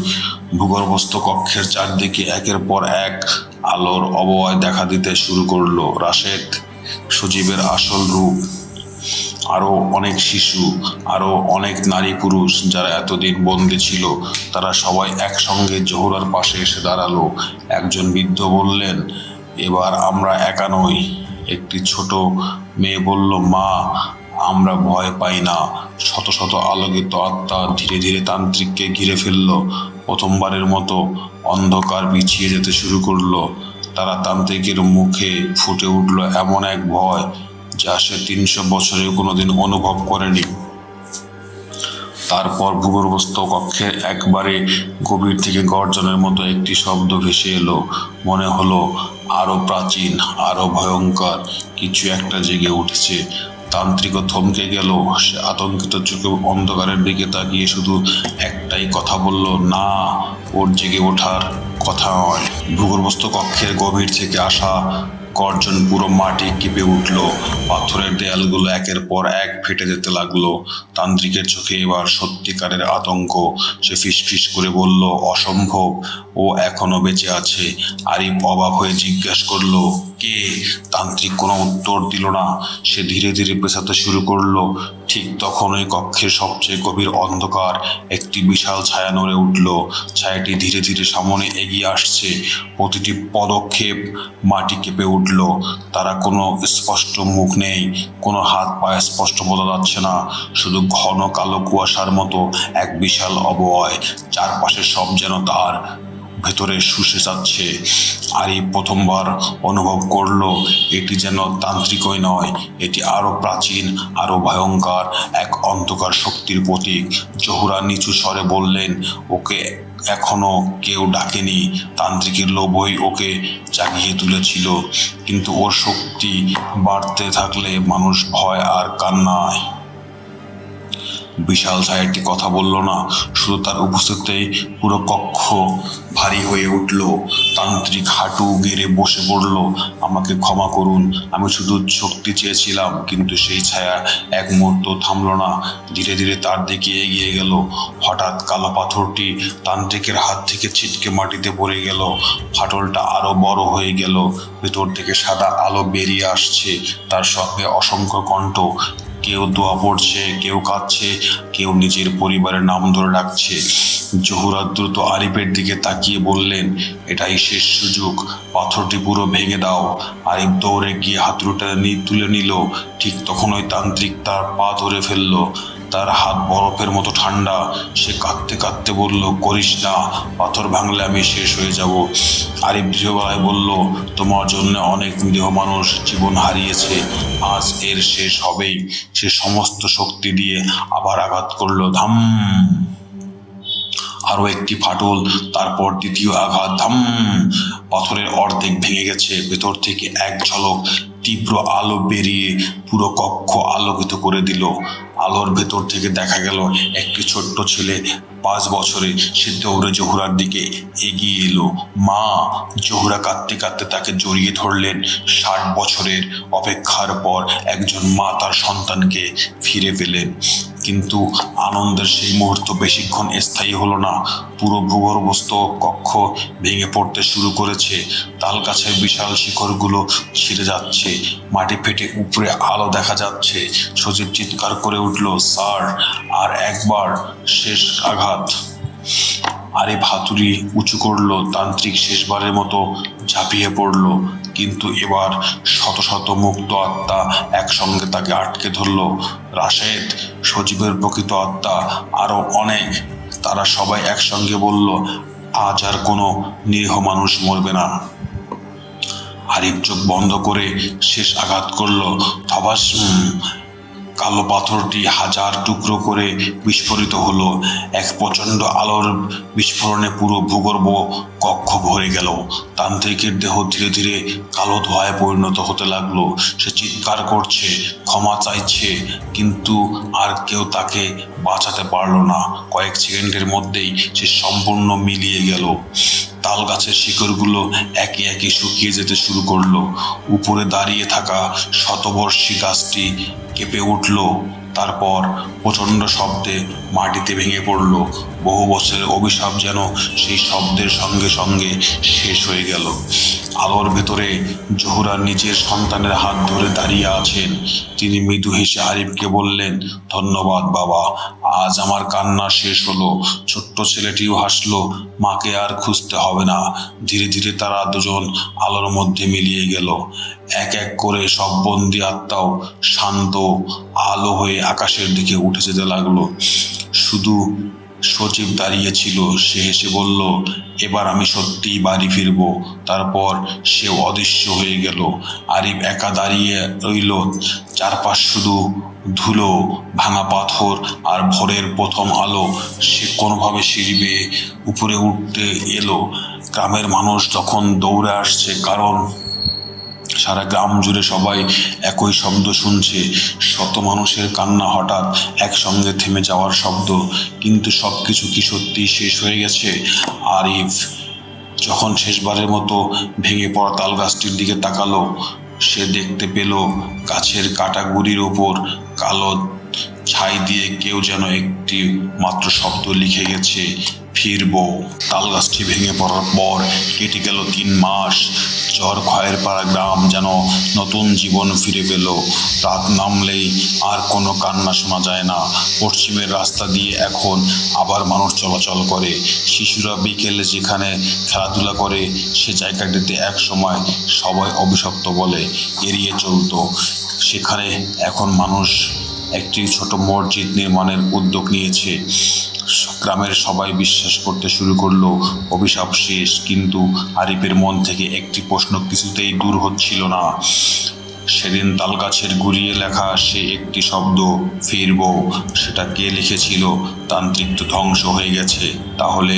ভূগর্ভস্থ কক্ষের চারদিকে একের পর এক আলোর অবয়ব দেখা দিতে শুরু করলো। রাশেদ, সজীবের আসল রূপ। আরো অনেক শিশু, আরো অনেক নারী পুরুষ যারা এতদিন বন্দী ছিল, তারা সবাই একসঙ্গে জোহরার পাশে এসে দাঁড়ালো। একজন বৃদ্ধ বললেন, এবার আমরা একা নই। একটি ছোট মেয়ে বলল, মা, আমরা ভয় পাই না। শত শত আলোকিত আত্মা ধীরে ধীরে তান্ত্রিককে ঘিরে ফেলল। প্রথমবারের মতো অন্ধকার পিছিয়ে যেতে শুরু করলো। তারা তান্ত্রিকের মুখে ফুটে উঠল এমন এক ভয় যা সে 300 বছরে কোনোদিন অনুভব করেনি। তারপর ভূগর্ভস্থ কক্ষের একবারে গভীর থেকে গর্জনের মতো একটি শব্দ ভেসে এলো। মনে হলো আরো প্রাচীন, আরো ভয়ঙ্কর কিছু একটা জেগে উঠছে। তান্ত্রিকও থমকে গেল। সে আতঙ্কিত চোখে অন্ধকারের দিকে তাকিয়ে শুধু একটাই কথা বলল, না, ওর জেগে ওঠার কথা নয়। ভূগর্ভস্থ কক্ষের গভীর থেকে আসা গর্জন পুরো মাটি কেঁপে উঠল। পাথরের দেয়ালগুলো একের পর এক ফেটে যেতে লাগলো। তান্ত্রিকের চোখে এবার সত্যিকারের আতঙ্ক। সে ফিসফিস করে বলল, অসম্ভব, ও এখনো বেঁচে আছে। আরিফ অবাক হয়ে জিজ্ঞাসা করলো, কে? তান্ত্রিক কোনো উত্তর দিল না। সে ধীরে ধীরে পেছাতে শুরু করলো। ঠিক তখনই কক্ষের সবচেয়ে গভীর অন্ধকার একটি বিশাল ছায়া নড়ে উঠল। ছায়াটি ধীরে ধীরে সামনে এগিয়ে আসছে। প্রতিটি পদক্ষেপ মাটি কেঁপে উঠল। তারা কোনো স্পষ্ট মুখ নেই, কোনো হাত পায়ে স্পষ্ট বোঝা যাচ্ছে না, শুধু ঘন কালো কুয়াশার মতো এক বিশাল অবয়ব। চারপাশে সব যেন তার ভেতরে শুষে যাচ্ছে। আরিফ প্রথমবার অনুভব করলো এটি যেন তান্ত্রিকই নয়, এটি আরো প্রাচীন, আরো ভয়ঙ্কর এক অন্ধকার শক্তির প্রতীক। জোহরা নিচু স্বরে বললেন, ওকে এখনো কেউ ডাকেনি। তান্ত্রিকের লোভই ওকে জাগিয়ে তুলেছিল, কিন্তু ওর শক্তি বাড়তে থাকলে মানুষ ভয় আর কান্নায়। বিশাল ছায়াটি কথা বলল না, শুধু তার উপস্থিতিতেই পুরো কক্ষ ভারী হয়ে উঠল। তান্ত্রিক হাঁটু গেড়ে বসে পড়ল। আমাকে ক্ষমা করুন, আমি শুধু শক্তি চেয়েছিলাম। কিন্তু সেই ছায়া এক মুহূর্ত থামল না, ধীরে ধীরে তার দিকে এগিয়ে গেল। হঠাৎ কালো পাথরটি তান্ত্রিকের হাত থেকে ছিটকে মাটিতে পড়ে গেল। ফাটলটা আরো বড় হয়ে গেল। ভেতর থেকে সাদা আলো বেরিয়ে আসছে, তার সঙ্গে অসংখ্য কণ্ঠ। কেউ দোয়া পড়ছে, কেউ কাঁদছে, কেউ নিজের পরিবারের নাম ধরে ডাকছে। জোহরা দ্রুত আরিফের দিকে তাকিয়ে বললেন, এটাই শেষ সুযোগ, পাথরটি পুরো ভেঙে দাও। আরিফ দৌড়ে গিয়ে হাতুড়িটা তুলে নিল। ঠিক তখনই তান্ত্রিক তার পা ধরে ফেললো। তার হাত বরফের মতো ঠান্ডা। সে কাঁদতে কাঁদতে বলল, করিস না, পাথর ভাঙলে আমি শেষ হয়ে যাব। আরিফ দৃঢ় গলায় বলল, তোমার জন্য অনেক নিরীহ মানুষ জীবন হারিয়েছে, আজ এর শেষ হবেই। সে সমস্ত শক্তি দিয়ে আবার আঘাত করলো। ধাম! আরো একটি ফাটল, তারপর দ্বিতীয় আঘাত। ধাম! পাথরের অর্ধেক ভেঙে গেছে। ভেতর থেকে এক ঝলক তীব্র আলো বেরিয়ে পুরো কক্ষ আলোকিত করে দিল। আলোর ভেতর থেকে দেখা গেল একটি ছোট্ট ছেলে, 5 বছরে। সে দৌড়ে জোহরার দিকে এগিয়ে এলো। মা! জোহরা কাঁদতে কাঁদতে তাকে জড়িয়ে ধরলেন। 60 বছরের অপেক্ষার পর একজন মা তার সন্তানকে ফিরে পেলেন। কিন্তু আনন্দের সেই মুহূর্ত বেশিক্ষণ স্থায়ী হলো না। পুরো ভূগর্ভস্থ কক্ষ ভেঙে পড়তে শুরু করেছে। তাল গাছের বিশাল শিকড়গুলো ছিঁড়ে যাচ্ছে, মাটি ফেটে উপরে আলো দেখা যাচ্ছে। সজীব চিৎকার করে উঠল, স্যার, আর একবার, শেষ আঘাত। আরিফ হাতুড়ি উঁচু করলো। তান্ত্রিক শেষবারের মতো ঝাঁপিয়ে পড়ল, কিন্তু এবার শত শত মুক্ত আত্মা একসঙ্গে তাকে আটকে ধরল। রাশেদ, সজীবের প্রকৃত আত্মা, আরো অনেক। তারা সবাই একসঙ্গে বলল, আজ আর কোনো নিরীহ মানুষ মরবে না। আরিফ চোখ বন্ধ করে শেষ আঘাত করলো। ধবাস! কালো পাথরটি হাজার টুকরো করে বিস্ফোরিত হলো। এক প্রচণ্ড আলোর বিস্ফোরণে পুরো ভূগর্ভ কক্ষ ভরে গেল। তান্ত্রিকের দেহ ধীরে ধীরে কালো ধোঁয়ায় পরিণত হতে লাগলো। সে চিৎকার করছে, ক্ষমা চাইছে, কিন্তু আর কেউ তাকে বাঁচাতে পারল না। কয়েক সেকেন্ডের মধ্যেই সে সম্পূর্ণ মিলিয়ে গেল। তাল গাছের শিকড়গুলো একে একে শুকিয়ে যেতে শুরু করলো। উপরে দাঁড়িয়ে থাকা শতবর্ষী গাছটি কেঁপে উঠল, তারপর প্রচণ্ড শব্দে মাটিতে ভেঙে পড়ল। বহু বছরের অভিশাপ যেন সেই শব্দের সঙ্গে সঙ্গে শেষ হয়ে গেল। আলোর ভেতরে জোহরা নিজের সন্তানের হাত ধরে দাঁড়িয়ে আছেন। তিনি মৃদু হেসে আরিফকে বললেন, ধন্যবাদ বাবা, আজ আমার কান্না শেষ হলো। ছোট্ট ছেলেটিও হাসলো, মাকে আর খুঁজতে হবে না। ধীরে ধীরে তারা দুজন আলোর মধ্যে মিলিয়ে গেল। এক এক করে সব বন্দি আত্মাও শান্ত আলো হয়ে আকাশের দিকে উঠে যেতে লাগলো। শুধু সজীব দাঁড়িয়েছিল। সে হেসে বলল, এবার আমি সত্যিই বাড়ি ফিরব। তারপর সে অদৃশ্য হয়ে গেল। আরিফ একা দাঁড়িয়ে রইল। চারপাশ শুধু ধুলো, ভাঙা পাথর আর ভোরের প্রথম আলো। সে কোনোভাবে সিঁড়ি বেয়ে উপরে উঠতে এলো। গ্রামের মানুষ তখন দৌড়ে আসছে, কারণ সারা গ্রাম জুড়ে সবাই একই শব্দ শুনছে। শত মানুষের কান্না হঠাৎ একসঙ্গে থেমে যাওয়ার শব্দ। কিন্তু সবকিছু কি সত্যিই শেষ হয়ে গেছে? আরিফ যখন শেষবারের মতো ভেঙে পড়া তাল গাছটির দিকে তাকালো, সে দেখতে পেল গাছের কাটা গুড়ির ওপর কালো ছাই দিয়ে কেউ যেন একটি মাত্র শব্দ লিখে গেছে, ফিরবো। তাল গাছটি ভেঙে পড়ার পর কেটে গেল 3 মাস। ঝড় ক্ষয়ের পাড়া গ্রাম যেন নতুন জীবন ফিরে পেল। রাত নামলেই আর কোনো কান্না শোনা যায় না। পশ্চিমের রাস্তা দিয়ে এখন আবার মানুষ চলাচল করে। শিশুরা বিকেলে যেখানে খেলাধুলা করে, সে জায়গাটিতে এক সময় সবাই অভিশপ্ত বলে এড়িয়ে চলতো। সেখানে এখন মানুষ একটি ছোট মসজিদ নির্মাণের উদ্যোগ নিয়েছে। গ্রামের সবাই বিশ্বাস করতে শুরু করলো অভিশাপ শেষ। কিন্তু আরিফের মন থেকে একটি প্রশ্ন কিছুতেই দূর হচ্ছিল না। সেদিন তালগাছের গুড়িয়ে লেখা সে একটি শব্দ, ফিরবো, সেটা কে লিখেছিল? তান্ত্রিক তো ধ্বংস হয়ে গেছে। তাহলে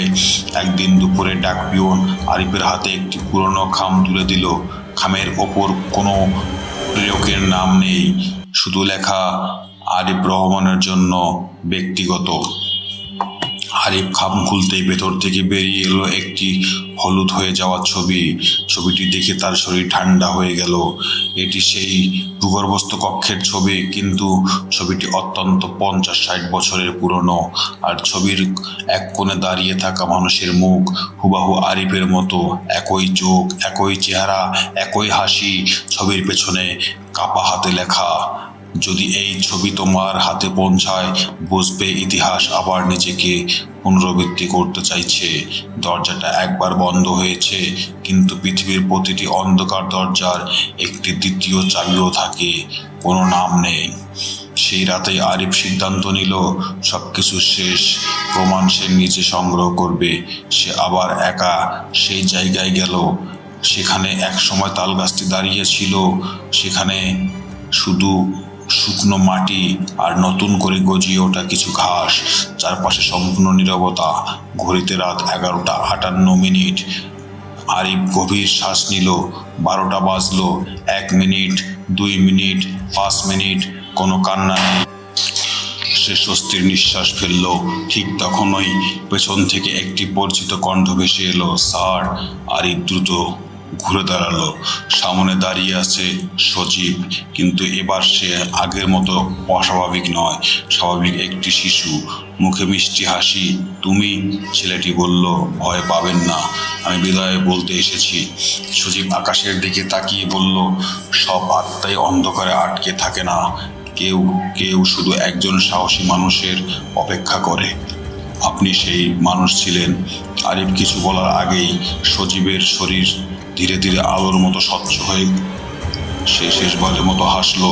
একদিন দুপুরে ডাক পিয়ন আরিফের হাতে একটি পুরনো খাম তুলে দিল। খামের ওপর কোনো প্রেরকের নাম নেই, শুধু লেখা, আরিফ রহমানের জন্য, ব্যক্তিগত। আরিফ খাম খুলতেই ভেতর থেকে বেরিয়ে এলো একটি হলুদ হয়ে যাওয়া ছবি। ছবিটি দেখে তার শরীর ঠান্ডা হয়ে গেল। এটি সেই ভূগর্ভস্থ কক্ষের ছবি, কিন্তু ছবিটি অত্যন্ত 50-60 বছরের পুরনো। আর ছবির এক কোণে দাঁড়িয়ে থাকা মানুষের মুখ হুবাহু আরিফের মতো, একই চোখ, একই চেহারা, একই হাসি। ছবির পেছনে কাপা হাতে লেখা, যদি এই ছবি তোমার হাতে পৌঁছায়, বুঝবে ইতিহাস আবার নিজেকে পুনরাবৃত্তি করতে চাইছে। দরজাটা একবার বন্ধ হয়েছে, কিন্তু পৃথিবীর প্রতিটি অন্ধকার দরজার একটি দ্বিতীয় চাবিও থাকে। কোনো নাম নেই। সেই রাতেই আরিফ সিদ্ধান্ত নিল, সবকিছু শেষ, প্রমাণ সে নিজে সংগ্রহ করবে। সে আবার একা সেই জায়গায় গেল সেখানে একসময় তাল গাছটি দাঁড়িয়ে ছিল। সেখানে শুধু শুকনো মাটি আর নতুন করে গজিয়ে ওঠা কিছু ঘাস। চারপাশে সম্পূর্ণ নীরবতা। ঘড়িতে রাত 11:58। আরিফ গভীর শ্বাস নিল। 12টা বাজলো। 1 মিনিট, 2 মিনিট, 5 মিনিট, কোনো কান্না নেই। সে স্বস্তির নিঃশ্বাস ফেলল। ঠিক তখনই পেছন থেকে একটি পরিচিত কণ্ঠ ভেসে এলো, স্যার। আরিফ দ্রুত ঘুরে দাঁড়ালো। সামনে দাঁড়িয়ে আছে সজীব, কিন্তু এবার সে আগের মতো অস্বাভাবিক নয়, স্বাভাবিক একটি শিশু, মুখে মিষ্টি হাসি। তুমি? ছেলেটি বলল, ভয় পাবেন না, আমি বিদায় বলতে এসেছি। সজীব আকাশের দিকে তাকিয়ে বলল, সব আত্মাই অন্ধকারে আটকে থাকে না, কেউ কেউ শুধু একজন সাহসী মানুষের অপেক্ষা করে। আপনি সেই মানুষ ছিলেন। আরিফ কিছু বলার আগেই সজীবের শরীর ধীরে ধীরে আলোর মতো স্বচ্ছ হয়ে সে শেষবারের মতো হাসলো।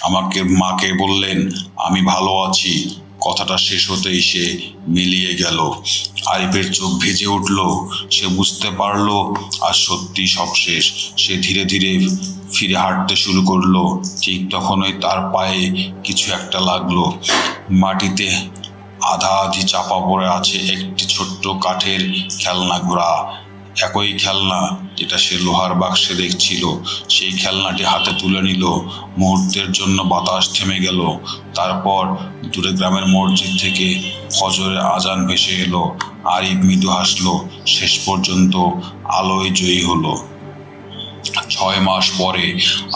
আমাকে মাকে বললেন, আমি ভালো আছি। কথাটা শেষ হতেই সে মিলিয়ে গেল। আরিফের চোখ ভিজে উঠল। সে বুঝতে পারলো আর সত্যি সব শেষ। সে ধীরে ধীরে ফিরে হাঁটতে শুরু করলো। ঠিক তখনই তার পায়ে কিছু একটা লাগলো। মাটিতে আধা আধি চাপা পড়ে আছে একটি ছোট্ট কাঠের খেলনা ঘোড়া। একই খেলনা যেটা সে লোহার বাক্সে দেখছিল। সেই খেলনাটি হাতে তুলে নিল। মুহূর্তের জন্য বাতাস থেমে গেল। তারপর দূরে গ্রামের মসজিদ থেকে ফজরের আজান ভেসে এলো। আরিফ মৃদু হাসলো। শেষ পর্যন্ত আলোয় জয়ী হলো। 6 মাস পরে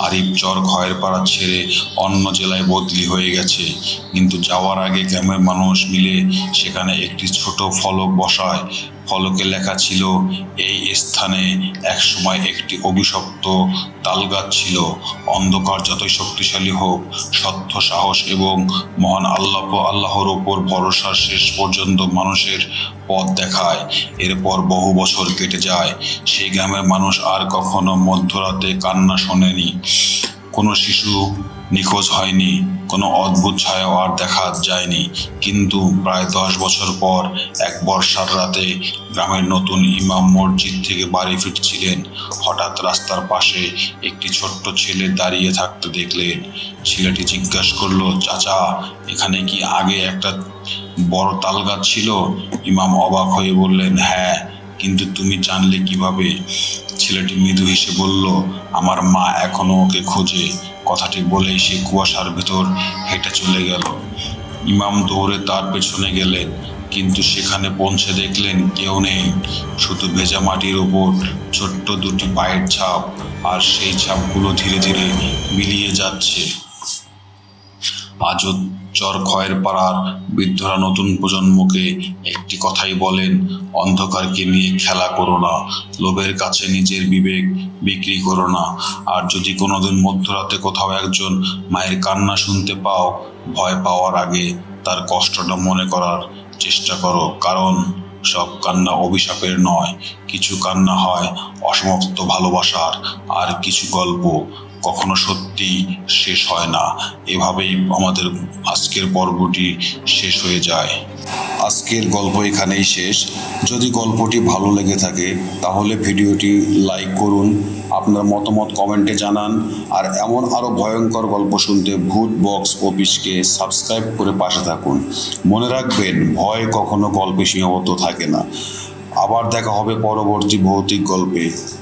আরিফ চর খয়েরপাড়া ছেড়ে অন্য জেলায় বদলি হয়ে গেছে। কিন্তু যাওয়ার আগে গ্রামের মানুষ মিলে সেখানে একটি ছোট ফলক বসায়। ফলকে লেখা ছিল, এই স্থানে একসময় একটি অভিশপ্ত তালগাছ ছিল। অন্ধকার যতই শক্তিশালী হোক, সত্য, সাহস এবং মহান আল্লাহর ওপর ভরসা শেষ পর্যন্ত মানুষের পথ দেখায়। এরপর বহু বছর কেটে যায়। সেই গ্রামের মানুষ আর কখনো মধ্যরাতে কান্না শোনেনি। কোনো শিশু নিখোঁজ হয়নি, কোনো অদ্ভুত ছায়াও আর দেখা যায়নি। কিন্তু প্রায় 10 বছর পর এক বর্ষার রাতে গ্রামের নতুন ইমাম মসজিদ থেকে বাড়ি ফিরছিলেন। হঠাৎ রাস্তার পাশে একটি ছোট্ট ছেলে দাঁড়িয়ে থাকতে দেখলেন। ছেলেটি জিজ্ঞাসা করলো, চাচা, এখানে কি আগে একটা বড় তালগাছ ছিল? ইমাম অবাক হয়ে বললেন, হ্যাঁ, কিন্তু তুমি জানলে কিভাবে? ছেলেটি মৃদু হেসে বলল, আমার মা এখনো ওকে খোঁজে। কথাটি বলেই সে কুয়াশার ভেতর হেঁটে চলে গেল। ইমাম দৌড়ে তার পেছনে গেলেন, কিন্তু সেখানে পৌঁছে দেখলেন কেউ নেই। শুধু ভেজা মাটির ওপর ছোট্ট দুটি পায়ের ছাপ, আর সেই ছাপগুলো ধীরে ধীরে মিলিয়ে যাচ্ছে। আজও চর খয়েরপাড়ার বৃদ্ধরা নতুন প্রজন্মকে একটি কথাই বলেন, অন্ধকারকে নিয়ে খেলা করো না, লোভের কাছে নিজের বিবেক বিক্রি করো না। আর যদি কোনোদিন মধ্যরাতে কোথাও একজন মায়ের কান্না শুনতে পাও, ভয় পাওয়ার আগে তার কষ্টটা মনে করার চেষ্টা করো। কারণ সব কান্না অভিশাপের নয়। কিছু কান্না হয় অসমাপ্ত ভালোবাসার, আর কিছু গল্প কখনো সত্যি শেষ হয় না। এভাবেই আমাদের আজকের পর্বটি শেষ হয়ে যায়। আজকের গল্প এখানেই শেষ। যদি গল্পটি ভালো লেগে থাকে তাহলে ভিডিওটি লাইক করুন, আপনার মতামত কমেন্টে জানান। আর এমন আরও ভয়ঙ্কর গল্প শুনতে ভূত বক্স অফিসকে সাবস্ক্রাইব করে পাশে থাকুন। মনে রাখবেন, ভয় কখনো গল্পে সীমাবদ্ধ থাকে না। আবার দেখা হবে পরবর্তী ভৌতিক গল্পে।